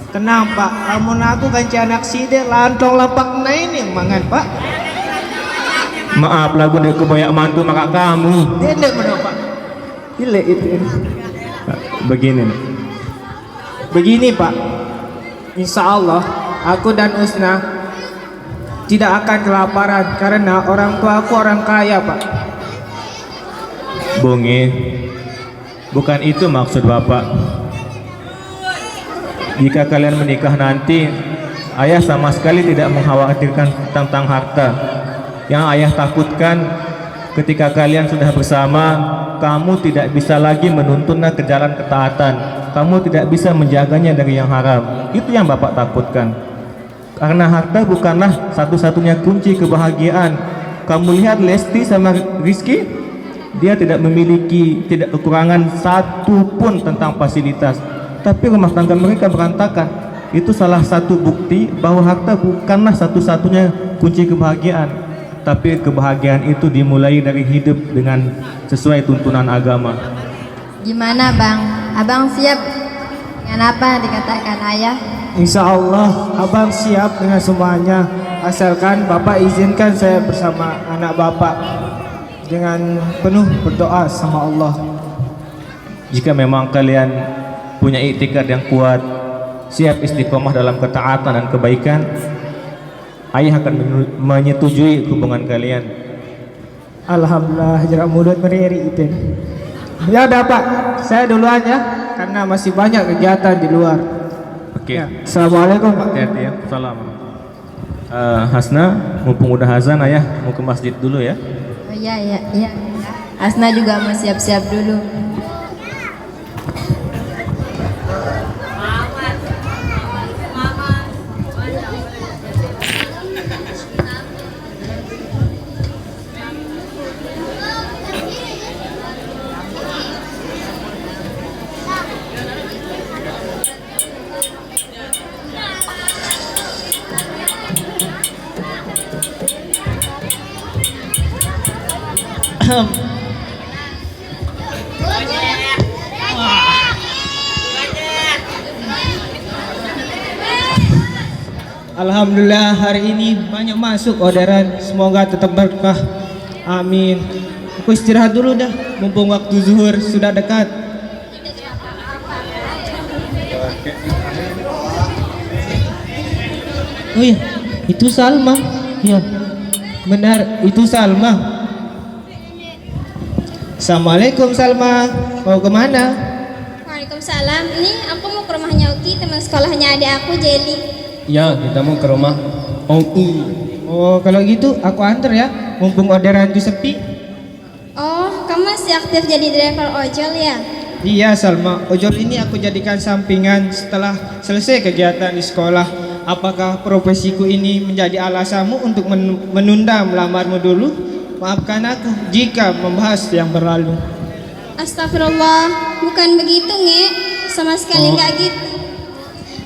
Tenang Pak, kamu aku ganci anak side lantong lapak na ini mangan Pak. Maaf lagu dari kebanyak mantu maka kamu. Dendek mana Pak? Ile itu. Begini nih. Begini Pak, insya Allah aku dan Husna tidak akan kelaparan karena orang tua aku orang kaya Pak. Bonge, bukan itu maksud Bapak. Jika kalian menikah nanti, ayah sama sekali tidak mengkhawatirkan tentang harta. Yang ayah takutkan ketika kalian sudah bersama, kamu tidak bisa lagi menuntunnya ke jalan ketaatan. Kamu tidak bisa menjaganya dari yang haram. Itu yang Bapak takutkan. Karena harta bukanlah satu-satunya kunci kebahagiaan. Kamu lihat Lesti sama Rizky, dia tidak memiliki kekurangan satu pun tentang fasilitas, tapi rumah tangga mereka berantakan. Itu salah satu bukti bahwa harta bukanlah satu-satunya kunci kebahagiaan, tapi kebahagiaan itu dimulai dari hidup dengan sesuai tuntunan agama. Gimana Bang? Abang siap dengan apa yang dikatakan ayah? Insya Allah abang siap dengan semuanya, asalkan Bapak izinkan saya bersama anak Bapak dengan penuh berdoa sama Allah. Jika memang kalian punya iktikad yang kuat, siap istiqomah dalam ketaatan dan kebaikan, ayah akan menyetujui hubungan kalian. Alhamdulillah, jarak mulut meriri itu. Ya udah Pak, saya duluan ya, karena masih banyak kegiatan di luar. Oke. Ya. Assalamualaikum Pak. Hati-hati ya. Salam. Hasna, mumpung udah azan, ayah mau ke masjid dulu ya. Oh iya. Hasna juga mau siap-siap dulu. Alhamdulillah hari ini banyak masuk orderan, semoga tetap berkah. Amin. Aku istirahat dulu dah, mumpung waktu zuhur sudah dekat. Oh iya, itu Salma. Iya, benar, itu Salma. Assalamualaikum Salma, mau kemana? Waalaikumsalam. Ini aku mau ke rumahnya Uki, teman sekolahnya adik aku Jelly. Ya, kita mau ke rumah Oki. Oh, kalau gitu aku antar ya, mumpung orderan itu sepi. Oh, kamu masih aktif jadi driver ojol ya? Iya Salma, ojol ini aku jadikan sampingan setelah selesai kegiatan di sekolah. Apakah profesiku ini menjadi alasanmu untuk menunda melamarmu dulu? Maafkan aku jika membahas yang berlalu. Astagfirullah, bukan begitu Nge, sama sekali nggak gitu.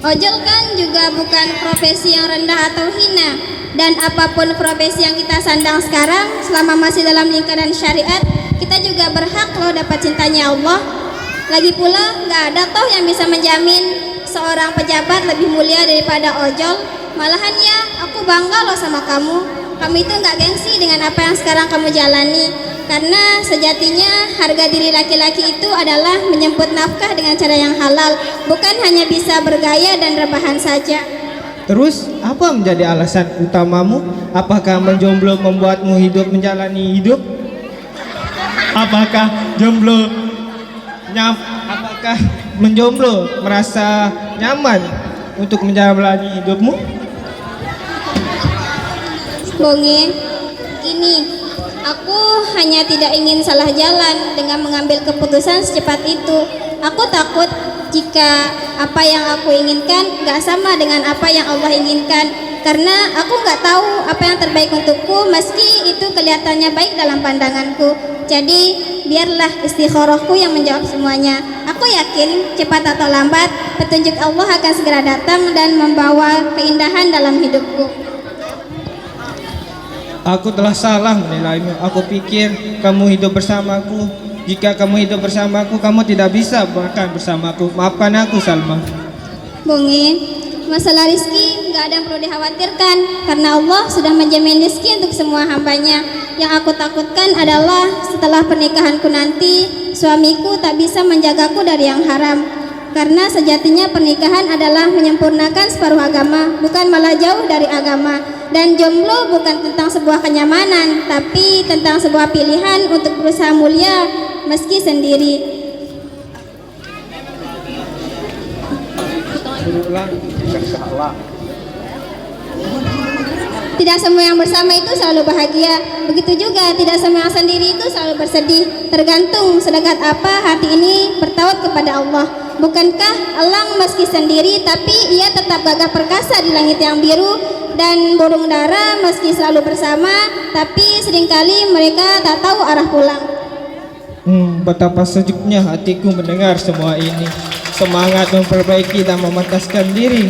Ojol kan juga bukan profesi yang rendah atau hina. Dan apapun profesi yang kita sandang sekarang, selama masih dalam lingkaran syariat, kita juga berhak loh dapat cintanya Allah. Lagi pula nggak ada toh yang bisa menjamin seorang pejabat lebih mulia daripada ojol. Malahan ya, aku bangga loh sama kamu. Kamu itu nggak gengsi dengan apa yang sekarang kamu jalani. Karena sejatinya harga diri laki-laki itu adalah menyemput nafkah dengan cara yang halal, bukan hanya bisa bergaya dan rebahan saja. Terus apa menjadi alasan utamamu? Apakah menjomblo membuatmu hidup menjalani hidup? Apakah apakah menjomblo merasa nyaman untuk menjalani hidupmu? Bonge, gini, aku hanya tidak ingin salah jalan dengan mengambil keputusan secepat itu. Aku takut jika apa yang aku inginkan gak sama dengan apa yang Allah inginkan, karena aku gak tahu apa yang terbaik untukku meski itu kelihatannya baik dalam pandanganku. Jadi biarlah istikharahku yang menjawab semuanya. Aku yakin cepat atau lambat petunjuk Allah akan segera datang dan membawa keindahan dalam hidupku. Aku telah salah menilaimu. Aku pikir kamu hidup bersamaku. Jika kamu hidup bersamaku, kamu tidak bisa makan bersamaku. Maafkan aku, Salma. Bonge, masalah rizki gak ada yang perlu dikhawatirkan, karena Allah sudah menjamin rizki untuk semua hambanya. Yang aku takutkan adalah setelah pernikahanku nanti, suamiku tak bisa menjagaku dari yang haram. Karena sejatinya pernikahan adalah menyempurnakan separuh agama, bukan malah jauh dari agama. Dan jomblo bukan tentang sebuah kenyamanan, tapi tentang sebuah pilihan untuk berusaha mulia meski sendiri. Tidak semua yang bersama itu selalu bahagia. Begitu juga tidak semua yang sendiri itu selalu bersedih. Tergantung sedekat apa hati ini bertaut kepada Allah. Bukankah elang meski sendiri tapi ia tetap gagah perkasa di langit yang biru, dan burung dara meski selalu bersama tapi seringkali mereka tak tahu arah pulang. Betapa sejuknya hatiku mendengar semua ini. Semangat memperbaiki dan memantaskan diri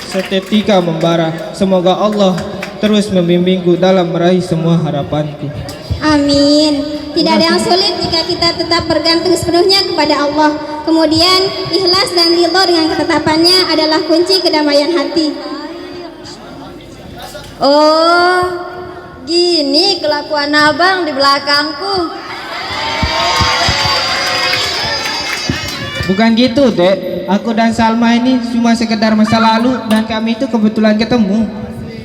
seketika membara. Semoga Allah terus membimbingku dalam meraih semua harapanku. Amin. Tidak ada yang sulit jika kita tetap bergantung sepenuhnya kepada Allah. Kemudian ikhlas dan ridho dengan ketetapannya adalah kunci kedamaian hati. Oh, gini kelakuan abang di belakangku. Bukan gitu, Dek. Aku dan Salma ini cuma sekedar masa lalu dan kami itu kebetulan ketemu.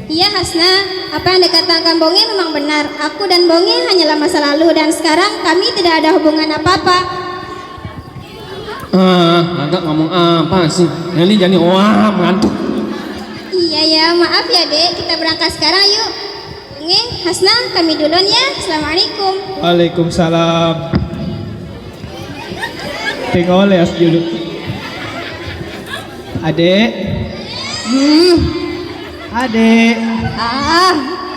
Iya Hasna, apa yang dikatakan Bonge memang benar. Aku dan Bonge hanyalah masa lalu dan sekarang kami tidak ada hubungan apa-apa. Agak ngomong apa sih? Ini jadi wah mengantuk. Iya ya, maaf ya Dek, kita berangkat sekarang yuk. Bonge, Hasna, kami duluan ya. Assalamualaikum. Waalaikumsalam. Tengok les dulu. Adek. Adek.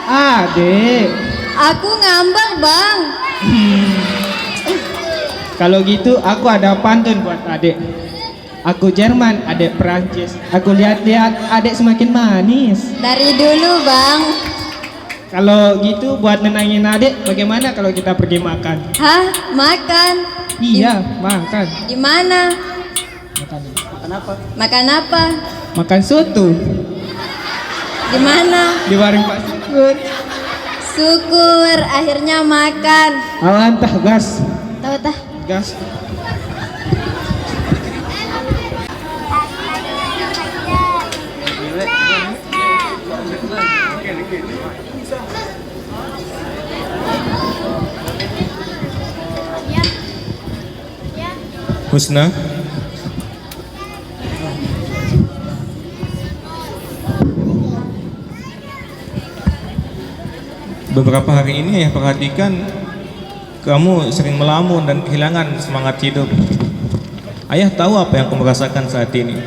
Adek. Aku ngambek, Bang. Kalau gitu aku ada pantun buat adek. Aku Jerman, adek Perancis. Aku lihat-lihat adek semakin manis. Dari dulu, Bang. Kalau gitu buat nenangin adek, bagaimana kalau kita pergi makan? Hah? Makan? Iya, makan. Di mana? Makan apa? Makan apa? Makan soto. Di mana? Di warung Pak Syukur. Syukur, akhirnya makan. Alantah gas. Tahu tah? Gas. Husna, beberapa hari ini ayah perhatikan kamu sering melamun dan kehilangan semangat hidup. Ayah tahu apa yang kamu rasakan saat ini.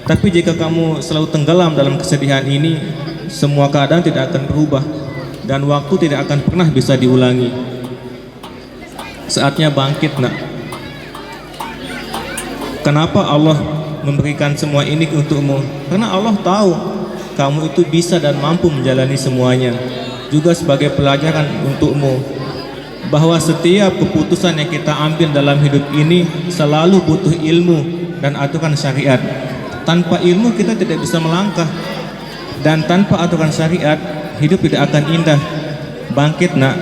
Tapi jika kamu selalu tenggelam dalam kesedihan ini, semua keadaan tidak akan berubah dan waktu tidak akan pernah bisa diulangi. Saatnya bangkit, nak. Kenapa Allah memberikan semua ini untukmu? Karena Allah tahu kamu itu bisa dan mampu menjalani semuanya. Juga sebagai pelajaran untukmu. bahwa setiap keputusan yang kita ambil dalam hidup ini selalu butuh ilmu dan aturan syariat. Tanpa ilmu kita tidak bisa melangkah, dan tanpa aturan syariat hidup tidak akan indah. Bangkit nak,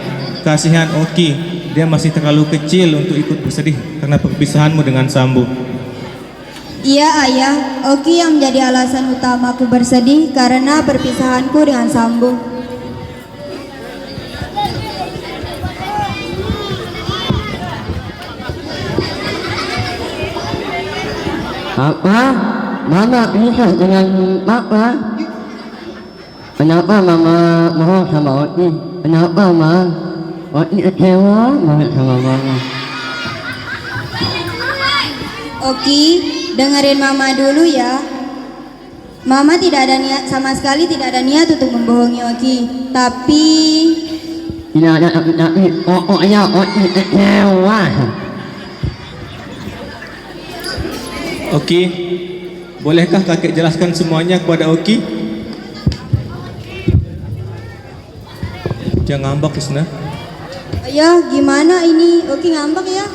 kasihan Oki, dia masih terlalu kecil untuk ikut bersedih karena perpisahanmu dengan Sambu. Iya ayah, Oki yang menjadi alasan utamaku bersedih karena perpisahanku dengan Sambu. Apa? Mama bisa dengan Papa? Kenapa Mama mau sama Oki? Kenapa Ma? Oki kecewa banget sama Mama. Oki, dengerin Mama dulu ya. Mama tidak ada niat, sama sekali tidak ada niat untuk membohongi Oki. Tapi Tidak ada tapi pokoknya Oki kecewa. Oki, bolehkah kakek jelaskan semuanya kepada Oki? Jangan ngambek Husna. ayah gimana ini? Oki ngambek ya?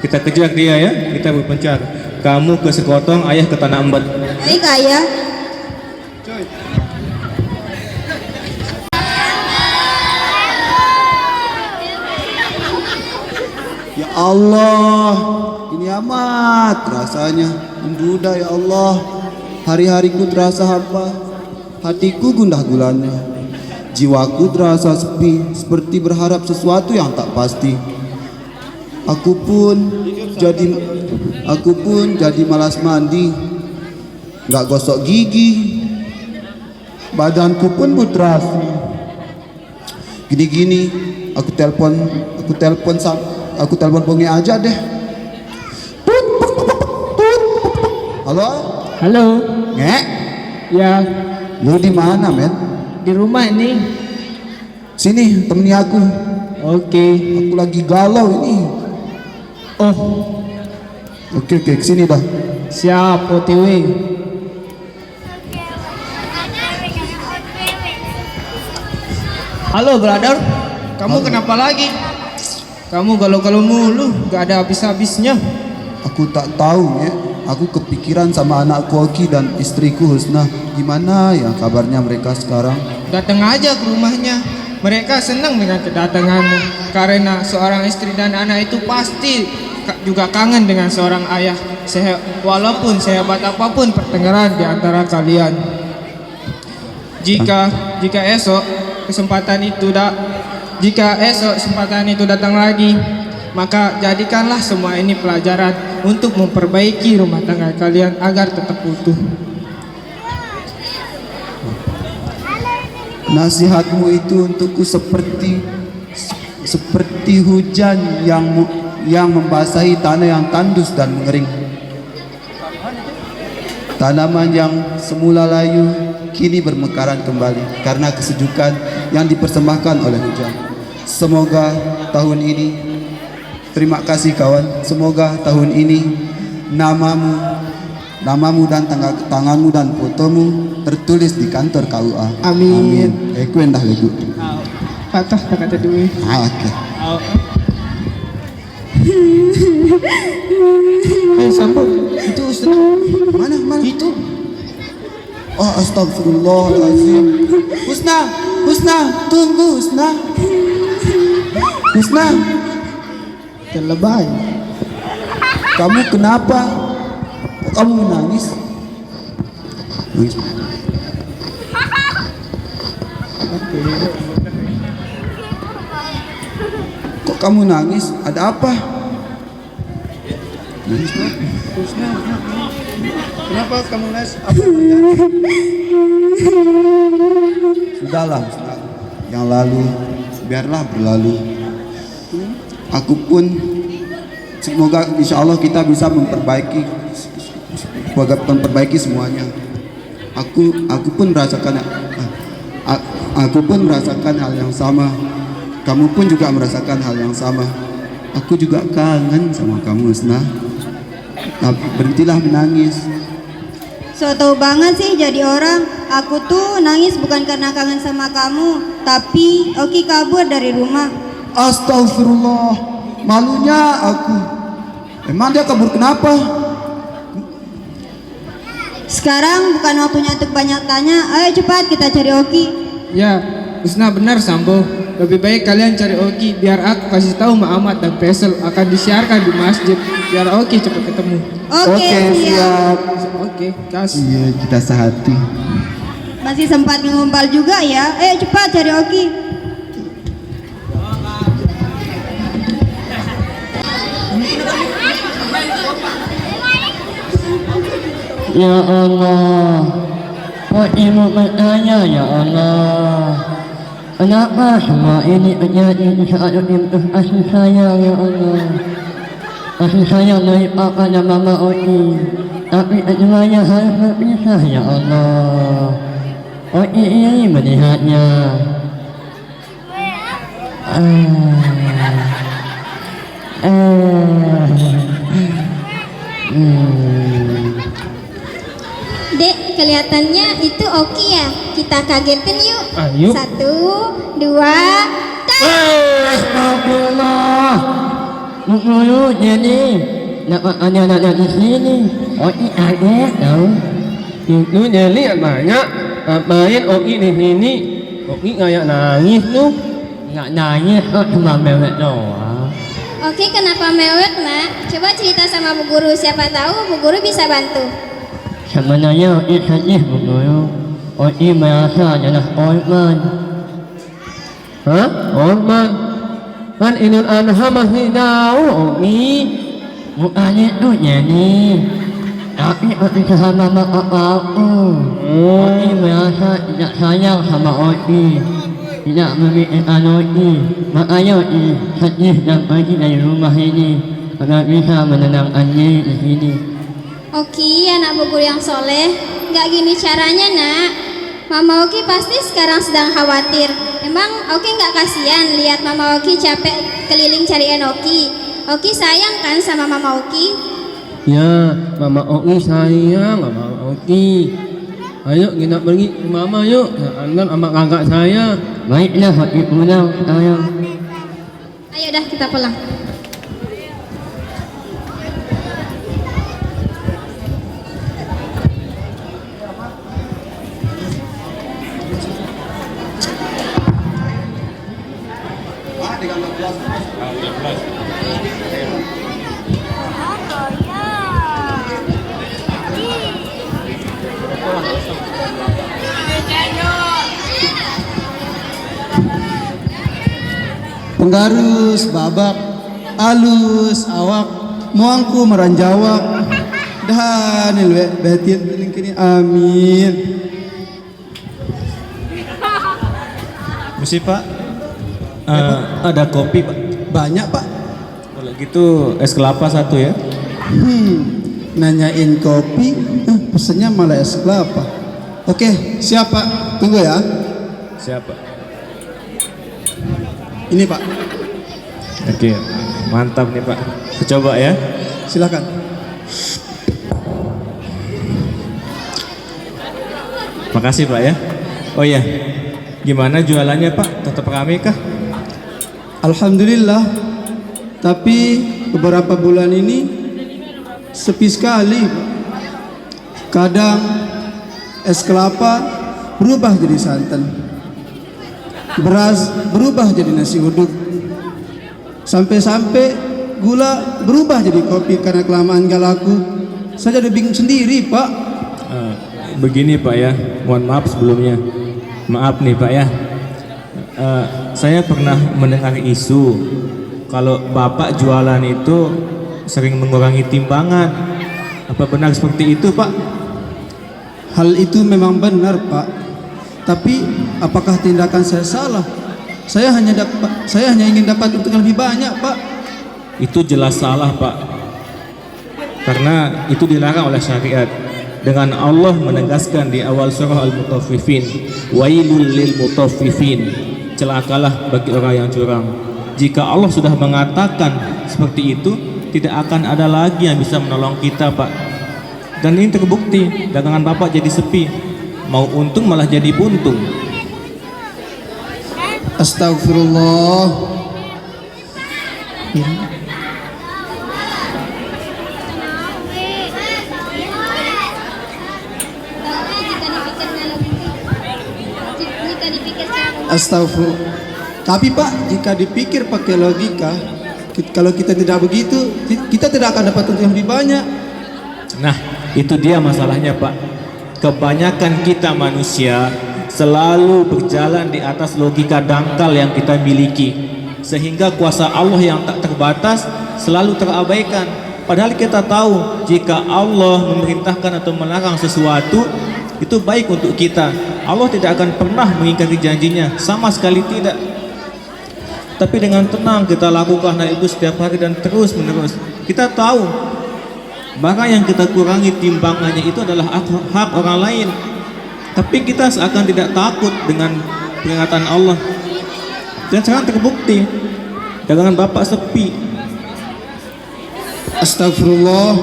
Kita kejar dia ya, kita berpencar. Kamu ke Sekotong, ayah ke Tanah Embat. Baik ayah. Ya Allah, ini amat rasanya menduda ya Allah. Hari-hariku terasa hampa, hatiku gundah gulana, jiwaku terasa sepi, seperti berharap sesuatu yang tak pasti. Aku pun jadi malas mandi, nggak gosok gigi, badanku pun putrasi. Gini-gini, aku telepon Bonge aja deh. Halo? Halo, Ngek, ya lu di mana, men? di rumah ini. Sini, temani aku. Oke. Aku lagi galau ini. Oh, Oke, kesini dah. siap OTW. Halo brother, kamu kenapa lagi? Kamu galau-galau mulu, gak ada habis-habisnya. Aku tak tahu, Ngek. Aku kepikiran sama anakku Oki dan istriku Husna. Gimana ya kabarnya mereka sekarang? Datang aja ke rumahnya. Mereka senang dengan kedatanganmu, karena seorang istri dan anak itu pasti juga kangen dengan seorang ayah. Walaupun sehebat apapun pertengkaran di antara kalian. Jika esok kesempatan itu datang lagi, maka jadikanlah semua ini pelajaran untuk memperbaiki rumah tangga kalian agar tetap utuh. Nasihatmu itu untukku seperti hujan yang membasahi tanah yang tandus dan mengering. Tanaman yang semula layu kini bermekaran kembali karena kesejukan yang dipersembahkan oleh hujan. Semoga tahun ini, terima kasih kawan, semoga tahun ini namamu dan tanganmu dan fotomu tertulis di kantor KUA. Amin. Aku endah legu. Patah kata duit. Oke. Sampo, itu Ustaz. Mana? Itu. Oh, astagfirullahaladzim. Husna, tunggu Husna. Terlebay. Kamu kenapa? Kok kamu menangis? Nangis. Kok kamu nangis? Ada apa? Kenapa kamu nangis? Apa Sudahlah, Husna. Yang lalu biarlah berlalu. Aku pun semoga insya Allah kita bisa memperbaiki semuanya. Aku pun merasakan hal yang sama. Kamu pun juga merasakan hal yang sama. Aku juga kangen sama kamu, Husna. Berhentilah menangis. So tau banget sih jadi orang. Aku tuh nangis bukan karena kangen sama kamu, tapi Oki kabur dari rumah. Astagfirullah, malunya aku. Emang dia kabur kenapa? Sekarang bukan waktunya untuk banyak tanya. Ayo cepat kita cari Oki. Ya, Husna benar Sambo. Lebih baik kalian cari Oki biar aku kasih tahu Muhammad dan Faisal akan disiarkan di masjid biar Oki cepat ketemu. Oke, siap. Oke, kas. Iya, kita sehati. Masih sempat ngumpal juga ya. Ayo cepat cari Oki. Ya Allah, Ibu bertanya ya Allah, kenapa semua ini terjadi di saat kasih sayang ya Allah? Kasih sayang dari Papa dan Mama Oki, tapi semuanya harus berpisah ya Allah. Oki ini melihatnya. Dek, kelihatannya itu Oki ya. Kita kagetin yuk. Ayo. 1, 2, Astagfirullah. Dulu jadi dapat anak-anak di sini. Oki ada tahu. Itu jadi banyak. Ngapain Oki di sini? Oki kayak nangis tuh. Nggak nangis kok, cuma mewek doang. Oki kenapa mewek nak? Coba cerita sama Bu Guru. Siapa tahu Bu Guru bisa bantu. Sebenarnya Oki sedih Bu Guru. Oki merasa adalah korban. Hah? Orman? Kan Idul Adha masih jauh Oki. Bukan itu jadi. Tapi Oki sama Papa aku. Oki merasa tidak sayang sama Oki. Tidak memikirkan Oki. Makanya Oki sedih dan pergi dari rumah ini. Agar bisa menenangkannya di sini. Oki, anak Bu Guru yang soleh. Nggak gini caranya nak. Mama Oki pasti sekarang sedang khawatir. Emang Oki nggak kasihan lihat Mama Oki capek keliling cariin Oki? Oki sayang kan sama Mama Oki? Ya, Mama Oki sayang sama Oki. Ayo kita pergi ke Mama yuk. Antar sama kakak saya. Baiklah Oki pulang sayang. Ayo dah kita pulang. Penggarus, babak, alus, awak, muangku meranjawak. Dan ilwe betit kini amin. Mesti Pak. Ada kopi Pak. Banyak Pak. Kalau gitu es kelapa 1 ya. Nanyain kopi, pesennya malah es kelapa. Oke, siap Pak. Tunggu ya. Siapa? Ini Pak, Oke, mantap nih Pak. Coba ya. silakan. Makasih Pak ya. Oh iya, gimana jualannya Pak? Tetap rame kah? Alhamdulillah. Tapi beberapa bulan ini sepi sekali. Kadang es kelapa berubah jadi santan, beras berubah jadi nasi uduk, sampai-sampai gula berubah jadi kopi karena kelamaan gak laku. Saya jadi bingung sendiri Pak. Begini Pak ya, mohon maaf sebelumnya. Maaf nih Pak ya. Saya pernah mendengar isu kalau Bapak jualan itu sering mengurangi timbangan. Apa benar seperti itu Pak? Hal itu memang benar Pak. Tapi apakah tindakan saya salah? Saya hanya ingin dapat untung lebih banyak Pak. Itu jelas salah Pak. Karena itu dilarang oleh syariat. Dengan Allah menegaskan di awal surah Al-Mutaffifin, wailul lil mutaffifin, celakalah bagi orang yang curang. Jika Allah sudah mengatakan seperti itu, tidak akan ada lagi yang bisa menolong kita Pak. Dan ini terbukti, dagangan Bapak jadi sepi. Mau untung malah jadi buntung. Astagfirullah. Astagfirullah. Tapi Pak, jika dipikir pakai logika, kalau kita tidak begitu, kita tidak akan dapat untung yang lebih banyak. Nah, itu dia masalahnya Pak. Kebanyakan kita manusia selalu berjalan di atas logika dangkal yang kita miliki, sehingga kuasa Allah yang tak terbatas selalu terabaikan. Padahal kita tahu jika Allah memerintahkan atau melarang sesuatu, itu baik untuk kita. Allah tidak akan pernah mengingkari janjinya, sama sekali tidak. Tapi dengan tenang kita lakukan hal itu setiap hari dan terus menerus. Kita tahu barang yang kita kurangi timbangannya itu adalah hak orang lain, tapi kita seakan tidak takut dengan peringatan Allah. Dan sekarang terbukti dagangan Bapak sepi. Astagfirullah.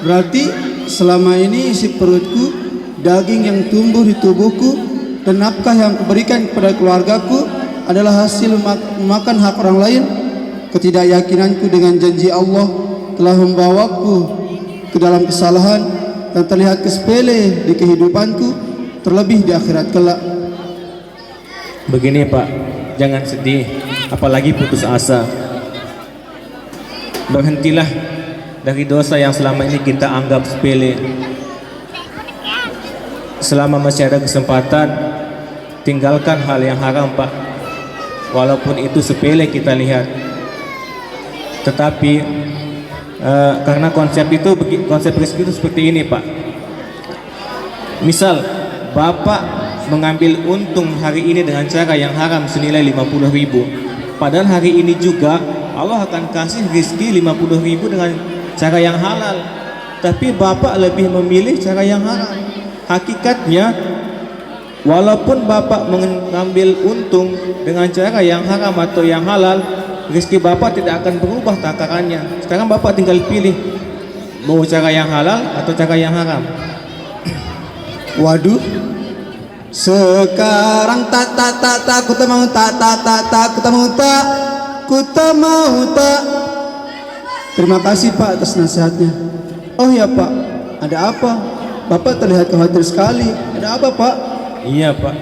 Berarti selama ini isi perutku, daging yang tumbuh di tubuhku, dan nafkah yang kuberikan kepada keluargaku adalah hasil memakan hak orang lain. Ketidakyakinanku dengan janji Allah telah membawaku ke dalam kesalahan dan terlihat sepele di kehidupanku, terlebih di akhirat kelak. Begini Pak, jangan sedih, apalagi putus asa. Berhentilah dari dosa yang selama ini kita anggap sepele. Selama masih ada kesempatan, tinggalkan hal yang haram Pak. Walaupun itu sepele kita lihat, tetapi karena konsep rezeki itu seperti ini Pak. Misal Bapak mengambil untung hari ini dengan cara yang haram senilai 50.000, padahal hari ini juga Allah akan kasih rezeki 50.000 dengan cara yang halal, tapi Bapak lebih memilih cara yang haram. Hakikatnya walaupun Bapak mengambil untung dengan cara yang haram atau yang halal, rezeki Bapak tidak akan berubah takarannya. Sekarang Bapak tinggal pilih mau cara yang halal atau cara yang haram. Waduh. Sekarang tak ku tak mau tak ku tak mau tak ku tak mau tak. Terima kasih Pak atas nasihatnya. Oh ya Pak, ada apa? Bapak terlihat khawatir sekali. Ada apa Pak? Iya Pak,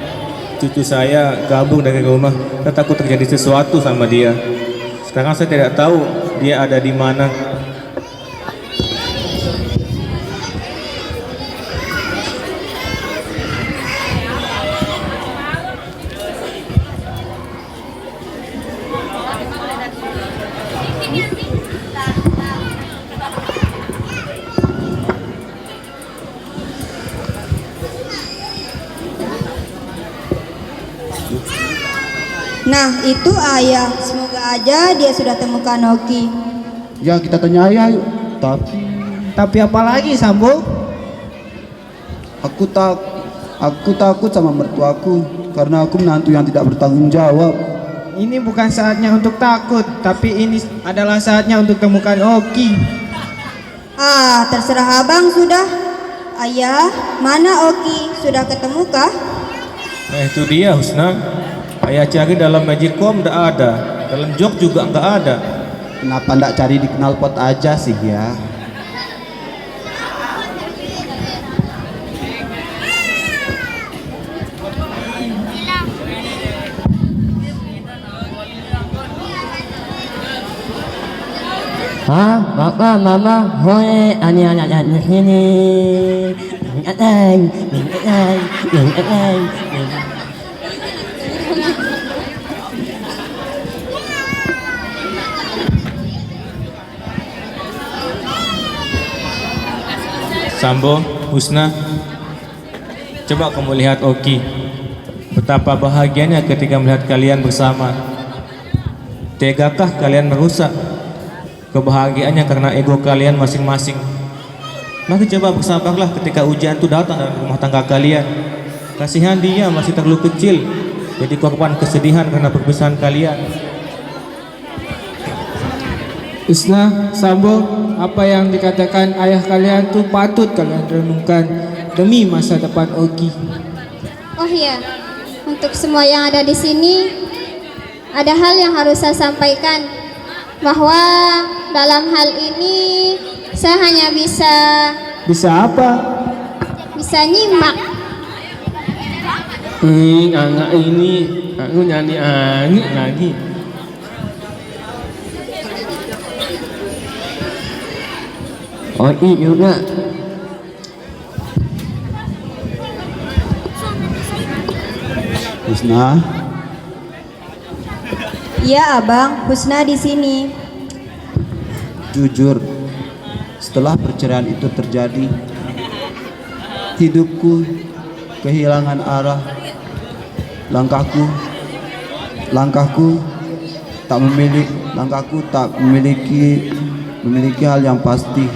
cucu saya gabung dari rumah, saya takut terjadi sesuatu sama dia. Sekarang saya tidak tahu dia ada di mana. Nah itu ayah, semoga aja dia sudah temukan Oki. Ya kita tanya ayah yuk. Tapi apa lagi Sambo? Aku takut sama mertuaku karena aku menantu yang tidak bertanggung jawab. Ini bukan saatnya untuk takut, tapi ini adalah saatnya untuk temukan Oki. Ah, terserah abang sudah. Ayah, mana Oki? Sudah ketemukah? Itu dia Husna. Ayah cari dalam magicom tidak ada, dalam jok juga nggak ada. Kenapa ndak cari di knalpot aja sih ya? Papa, mama, hoi, ani anak di sini. Sambo, Husna, coba kamu lihat Oki. Betapa bahagianya ketika melihat kalian bersama. Tegakah kalian merusak kebahagiaannya karena ego kalian masing-masing? Maka coba bersabarlah ketika ujian itu datang dalam rumah tangga kalian. Kasihan dia masih terlalu kecil, jadi korban kesedihan karena perpisahan kalian. Husna, Sambo, apa yang dikatakan ayah kalian tuh patut kalian renungkan demi masa depan Oki. Oh iya, untuk semua yang ada di sini, ada hal yang harus saya sampaikan. bahwa dalam hal ini saya hanya bisa apa? nyimak. Angga ini aku nyanyi angin lagi. Oh iya. Husna, Iya abang, Husna di sini. jujur, setelah perceraian itu terjadi, hidupku kehilangan arah. Langkahku tak memiliki hal yang pasti.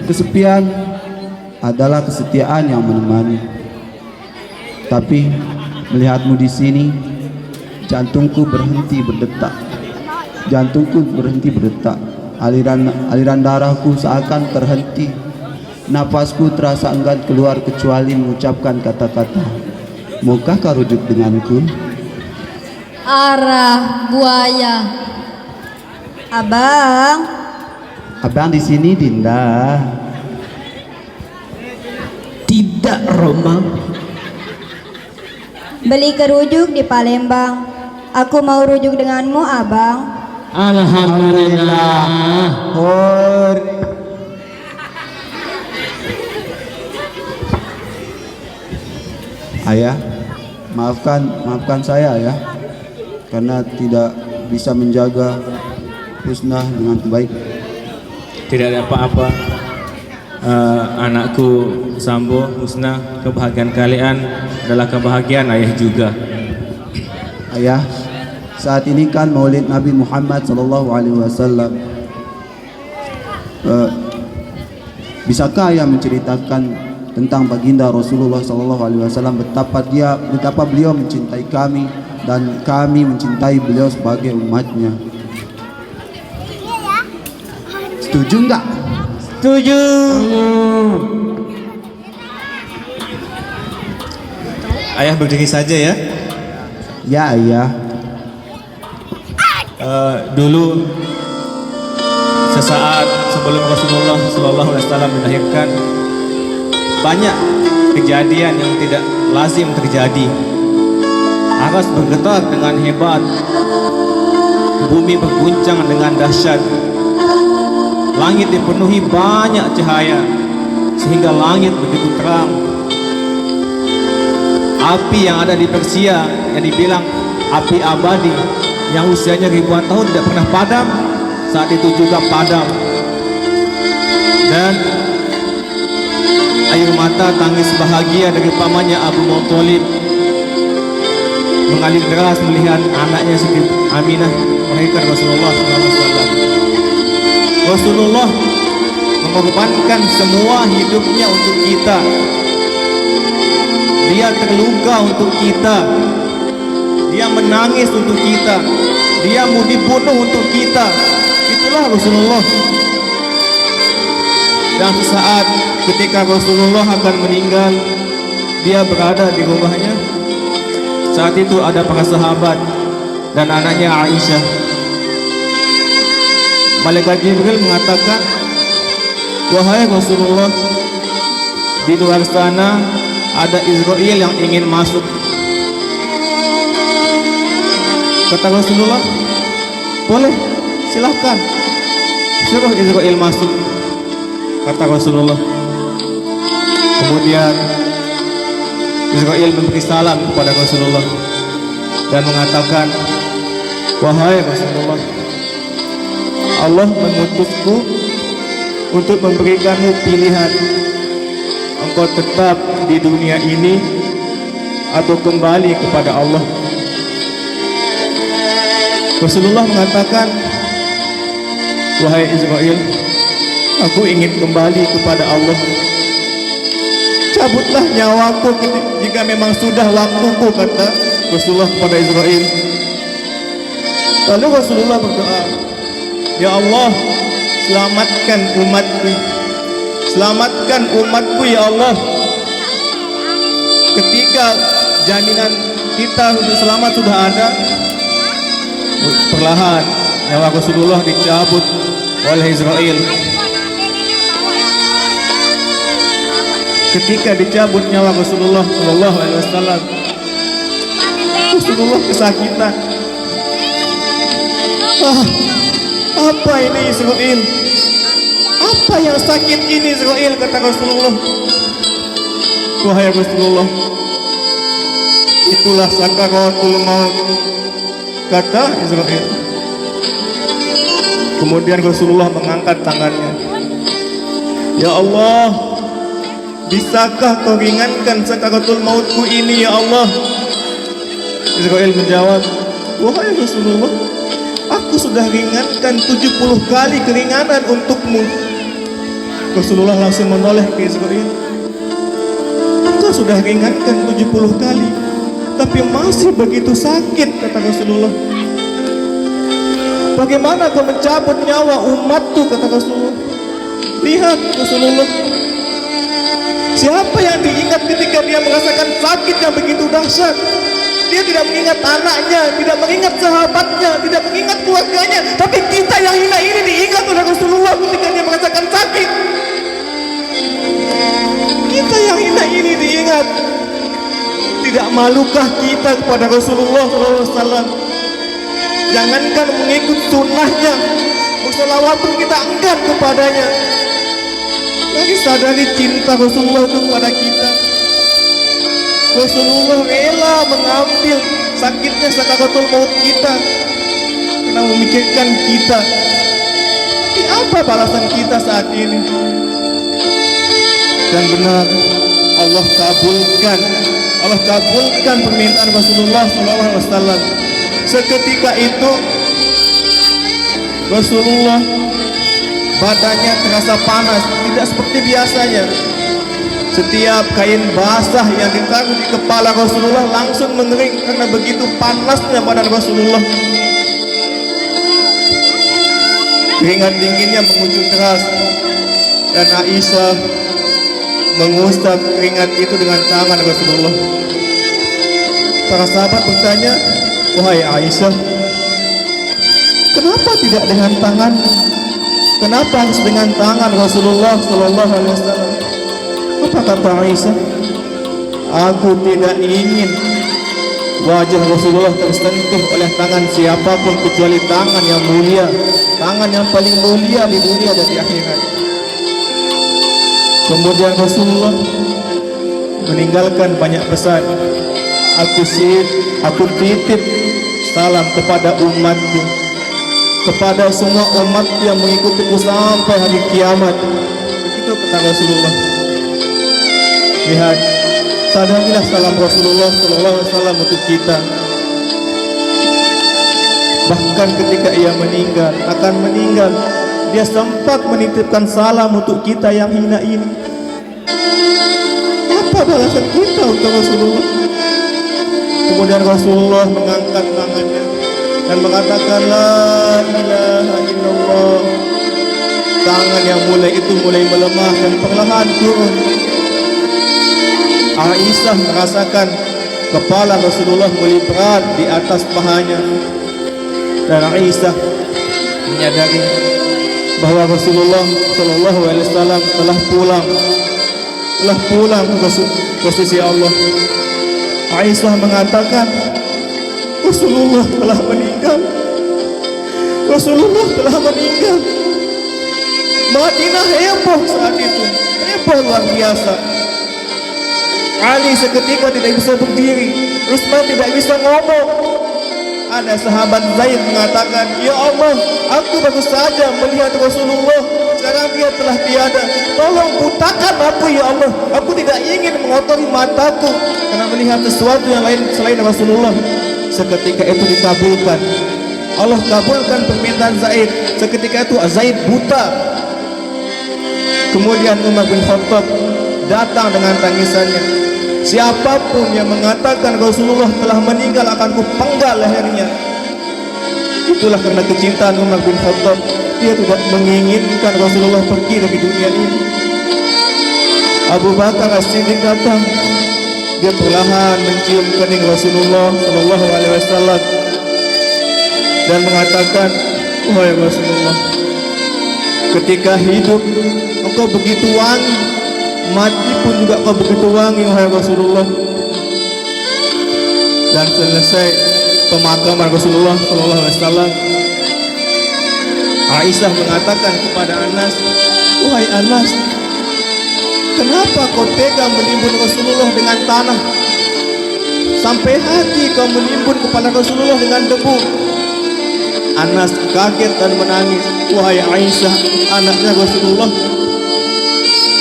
Kesepian adalah kesetiaan yang menemani. Tapi melihatmu di sini, jantungku berhenti berdetak. Aliran darahku seakan terhenti. Napasku terasa enggan keluar kecuali mengucapkan kata-kata, maukah kau rujuk denganku? Arah buaya. Abang di sini, Dinda. Tidak, Roma. Beli kerujuk di Palembang. Aku mau rujuk denganmu abang. Alhamdulillah. Ayah, maafkan saya ya, karena tidak bisa menjaga Husna dengan baik. Tidak ada apa-apa. Anakku Sambo, Husna, kebahagiaan kalian adalah kebahagiaan ayah juga. Ayah, saat ini kan Maulid Nabi Muhammad SAW. Bisakah ayah menceritakan tentang baginda Rasulullah SAW, betapa beliau mencintai kami dan kami mencintai beliau sebagai umatnya? Setuju enggak? Setuju. Ayah berdiri saja ya. Ya ayah. Dulu sesaat sebelum Rasulullah SAW dilahirkan, banyak kejadian yang tidak lazim terjadi. Aras bergetar dengan hebat, bumi berguncang dengan dahsyat, langit dipenuhi banyak cahaya sehingga langit begitu terang. Api yang ada di Persia yang dibilang api abadi yang usianya ribuan tahun tidak pernah padam, saat itu juga padam. Dan air mata tangis bahagia dari pamannya Abu Muthalib mengalir deras melihat anaknya Siti Aminah melahirkan Rasulullah SAW. Rasulullah mengorbankan semua hidupnya untuk kita. Dia terluka untuk kita. Dia menangis untuk kita. Dia mau dibunuh untuk kita. Itulah Rasulullah. Dan sesaat ketika Rasulullah akan meninggal, dia berada di rumahnya. Saat itu ada para sahabat dan anaknya Aisyah. Malaikat Jibril mengatakan, wahai Rasulullah, di luar sana ada Israel yang ingin masuk. Kata Rasulullah, boleh, silahkan, suruh Israel masuk. Kata Rasulullah. Kemudian Israel memberi salam kepada Rasulullah dan mengatakan, wahai Rasulullah, Allah mengutusku untuk memberikanmu pilihan, engkau tetap di dunia ini atau kembali kepada Allah. Rasulullah mengatakan, wahai Israel, aku ingin kembali kepada Allah. Cabutlah nyawaku jika memang sudah waktuku, kata Rasulullah kepada Israel. Lalu Rasulullah berdoa, ya Allah, selamatkan umatku. Selamatkan umatku ya Allah. Ketika jaminan kita untuk selamat sudah ada, perlahan nyawa Rasulullah dicabut oleh Israel. Ketika dicabut nyawa Rasulullah Shallallahu Alaihi Wasallam, Rasulullah kesakitan. Apa ini Israel? Apa yang sakit ini Israel, kata Rasulullah. Wahai Rasulullah, itulah sakaratul maut, kata Israel. Kemudian Rasulullah mengangkat tangannya. Ya Allah, bisakah kau ringankan sakaratul mautku ini ya Allah? Israel menjawab, wahai Rasulullah, aku sudah ringankan 70 kali keringanan untukmu. Rasulullah langsung menoleh ke Israel. Engkau sudah ringankan 70 kali, tapi masih begitu sakit, kata Rasulullah. Bagaimana kau mencabut nyawa umatku, kata Rasulullah. Lihat Rasulullah, siapa yang diingat ketika dia merasakan sakit yang begitu dahsyat? Dia tidak mengingat anaknya, tidak mengingat sahabatnya, tidak mengingat keluarganya, tapi kita yang hina ini diingat oleh Rasulullah ketika dia merasakan sakit. Kita yang hina ini diingat. Tidak malukah kita kepada Rasulullah SAW? Jangankan mengikut sunnahnya, bersolawat pun kita enggan kepadanya. Lagi sadari cinta Rasulullah itu kepada kita. Rasulullah rela mengambil sakitnya sakaratul maut kita karena memikirkan kita. Tapi apa balasan kita saat ini? Dan benar, Allah kabulkan permintaan Rasulullah SAW. Seketika itu Rasulullah badannya terasa panas, tidak seperti biasanya. Setiap kain basah yang ditaruh di kepala Rasulullah langsung mengering karena begitu panasnya badan Rasulullah. Keringat dinginnya mengucur deras, dan Aisyah mengusap keringat itu dengan tangan Rasulullah. Para sahabat bertanya, wahai Aisyah, kenapa tidak dengan tangan? Kenapa harus dengan tangan Rasulullah Sallallahu Alaihi Wasallam? Apa kata Aisyah? Aku tidak ingin wajah Rasulullah tersentuh oleh tangan siapapun kecuali tangan yang mulia, tangan yang paling mulia di dunia dan di akhirat. Kemudian Rasulullah meninggalkan banyak pesan. Aku titip salam kepada umatku, kepada semua umat yang mengikutiku sampai hari kiamat. Begitu kata Rasulullah. Lihat, sadarilah salam Rasulullah SAW untuk kita. Bahkan ketika ia akan meninggal, dia sempat menitipkan salam untuk kita yang hina ini. Apa balasan kita untuk Rasulullah? Kemudian Rasulullah mengangkat tangannya dan mengatakan la ilaha illallah. Tangan yang mulai melemah dan perlahan turun. Aisyah merasakan kepala Rasulullah mulai berat di atas pahanya, dan Aisyah menyadari bahwa Rasulullah Shallallahu Alaihi Wasallam telah pulang ke posisi Allah. Aisyah mengatakan, Rasulullah telah meninggal. Rasulullah telah meninggal. Madinah heboh saat itu, heboh luar biasa. Ali seketika tidak bisa berdiri, Utsman tidak bisa ngomong. Ada sahabat Zaid mengatakan, ya Allah, aku baru saja melihat Rasulullah, sekarang dia telah tiada. Tolong butakan aku ya Allah, aku tidak ingin mengotori mataku karena melihat sesuatu yang lain selain Rasulullah. Seketika itu dikabulkan. Allah kabulkan permintaan Zaid. Seketika itu Zaid buta. Kemudian Umar bin Khattab datang dengan tangisannya. Siapapun yang mengatakan Rasulullah telah meninggal akan kupenggal lehernya. Itulah karena kecintaan Umar bin Khattab, dia tidak menginginkan Rasulullah pergi dari dunia ini. Abu Bakar As-Siddiq datang, dia perlahan mencium kening Rasulullah Sallallahu Alaihi Wasallam dan mengatakan, wahai Rasulullah. Ketika hidup engkau begitu wangi, mati pun juga kau begitu wangi wahai Rasulullah. Dan selesai pemakaman Rasulullah sallallahu alaihi wasallam, Aisyah mengatakan kepada Anas, "Wahai Anas, kenapa kau tega menimbun Rasulullah dengan tanah? Sampai hati kau menimbun kepada Rasulullah dengan debu." Anas kaget dan menangis. "Wahai Aisyah, anaknya Rasulullah,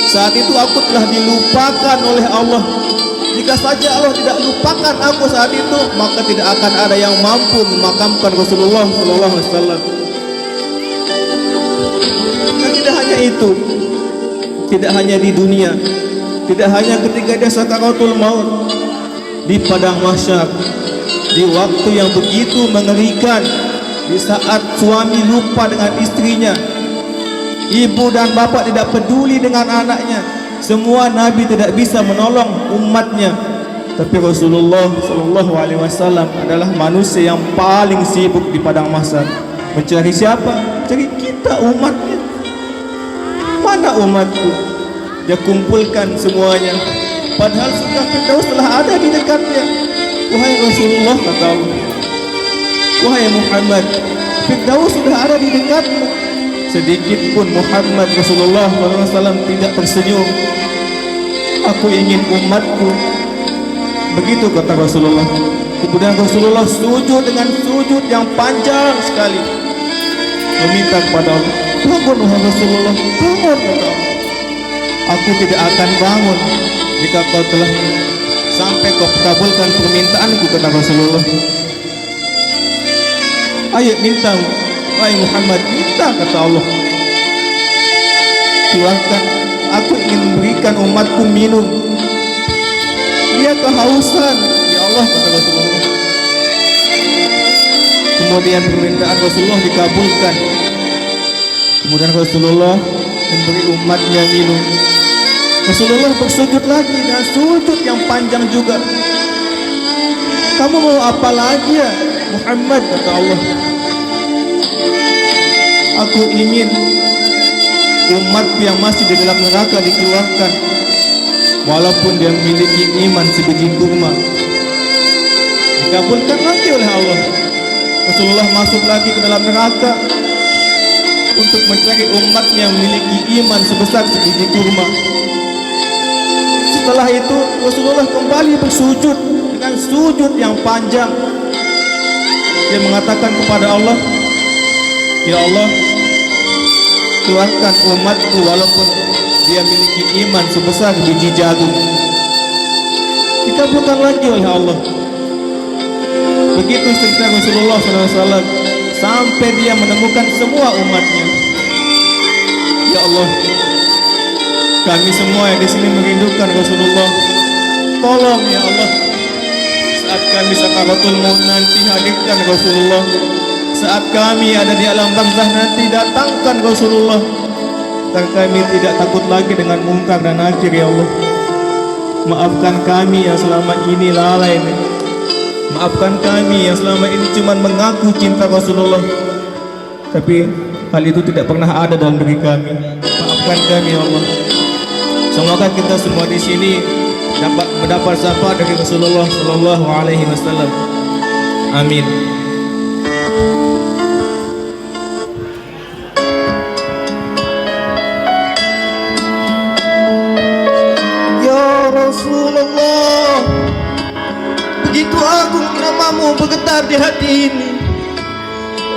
saat itu aku telah dilupakan oleh Allah. Jika saja Allah tidak lupakan aku saat itu, maka tidak akan ada yang mampu memakamkan Rasulullah sallallahu alaihi wasallam." Dan tidak hanya itu, tidak hanya di dunia, tidak hanya ketika dia sakaratul maut, di padang mahsyar, di waktu yang begitu mengerikan, di saat suami lupa dengan istrinya, ibu dan bapak tidak peduli dengan anaknya, semua nabi tidak bisa menolong umatnya, tapi Rasulullah sallallahu alaihi wasallam adalah manusia yang paling sibuk di padang mahsyar. Mencari siapa? Mencari kita, umatnya. Mana umatku? Dia kumpulkan semuanya, padahal surga Firdaus telah ada di dekatnya. Wahai Rasulullah, kata Allah, wahai Muhammad, Firdaus sudah ada di dekatmu. Sedikit pun Muhammad Rasulullah SAW tidak tersenyum. Aku ingin umatku. Begitu kata Rasulullah. Kemudian Rasulullah sujud dengan sujud yang panjang sekali, meminta kepada Allah, bangun wahai Rasulullah, bangun, kata Allah. Aku tidak akan bangun jika kau telah sampai kau kabulkan permintaanku, kata Rasulullah. Ayo minta, wahai Muhammad, minta, kata Allah. Silahkan, aku ingin memberikan umatku minum. Dia kehausan, ya Allah, kata Rasulullah. Kemudian permintaan Rasulullah dikabulkan. Kemudian Rasulullah memberi umatnya minum. Rasulullah bersujud lagi dan sujud yang panjang juga. Kamu mau apa lagi ya Muhammad, kata Allah. Aku ingin umatku yang masih di dalam neraka dikeluarkan, walaupun dia memiliki iman sebiji kurma. Dikabulkan lagi oleh Allah. Rasulullah masuk lagi ke dalam neraka untuk mencari umatnya yang memiliki iman sebesar sebiji kurma. Setelah itu Rasulullah kembali bersujud dengan sujud yang panjang. Dia mengatakan kepada Allah, ya Allah, keluarkan umatku walaupun dia memiliki iman sebesar biji jagung. Dikabulkan lagi oleh Allah. Begitu seterusnya Rasulullah SAW sampai dia menemukan semua umatnya. Ya Allah, kami semua yang di sini merindukan Rasulullah. Tolong ya Allah, saat kami sakaratul maut nanti hadirkan Rasulullah. Saat kami ada di alam barzah nanti datangkan Rasulullah. Dan kami tidak takut lagi dengan mungkar dan nakir ya Allah. Maafkan kami yang selama ini lalai. Maafkan kami yang selama ini cuma mengaku cinta Rasulullah, tapi hal itu tidak pernah ada dalam diri kami. Maafkan kami ya Allah. Semoga kita semua di sini dapat mendapat syafaat dari Rasulullah sallallahu alaihi wasallam. Amin. Ya Rasulullah, begitu agung namamu bergetar di hati ini.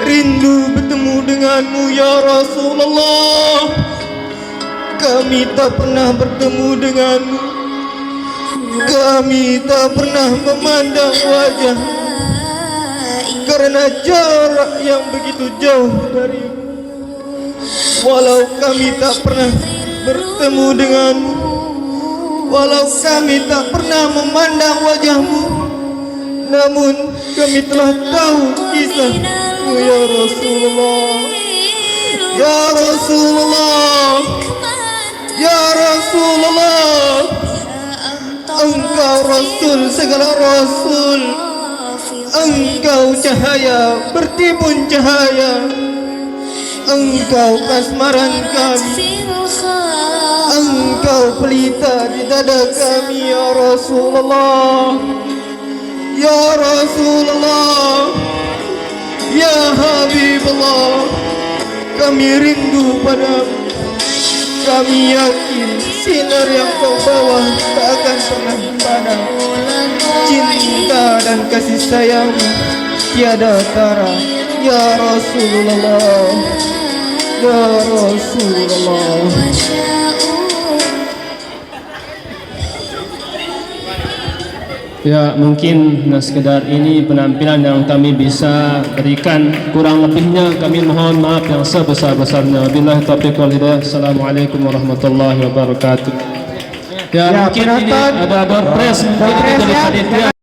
Rindu bertemu denganmu ya Rasulullah. Kami tak pernah bertemu denganmu. Kami tak pernah memandang wajah karena jarak yang begitu jauh darimu. Walau kami tak pernah bertemu denganmu, walau kami tak pernah memandang wajahmu, namun kami telah tahu kisahmu ya Rasulullah. Ya Rasulullah, ya Rasulullah, Engkau Rasul segala Rasul. Engkau cahaya bertimbun cahaya. Engkau kasmaran kami, Engkau pelita di dada kami ya Rasulullah. Ya Rasulullah, ya Habibullah, kami rindu padamu. Kami yakin sinar yang kau bawa tak akan pernah padam. Cinta dan kasih sayangmu tiada tara ya Rasulullah, ya Rasulullah. Ya, mungkin sekedar ini penampilan yang kami bisa berikan. Kurang lebihnya kami mohon maaf yang sebesar-besarnya. Billahi taufiq wal hidayah. Assalamualaikum warahmatullahi wabarakatuh. Ya, mungkin ini ada door press mungkin dari panitia.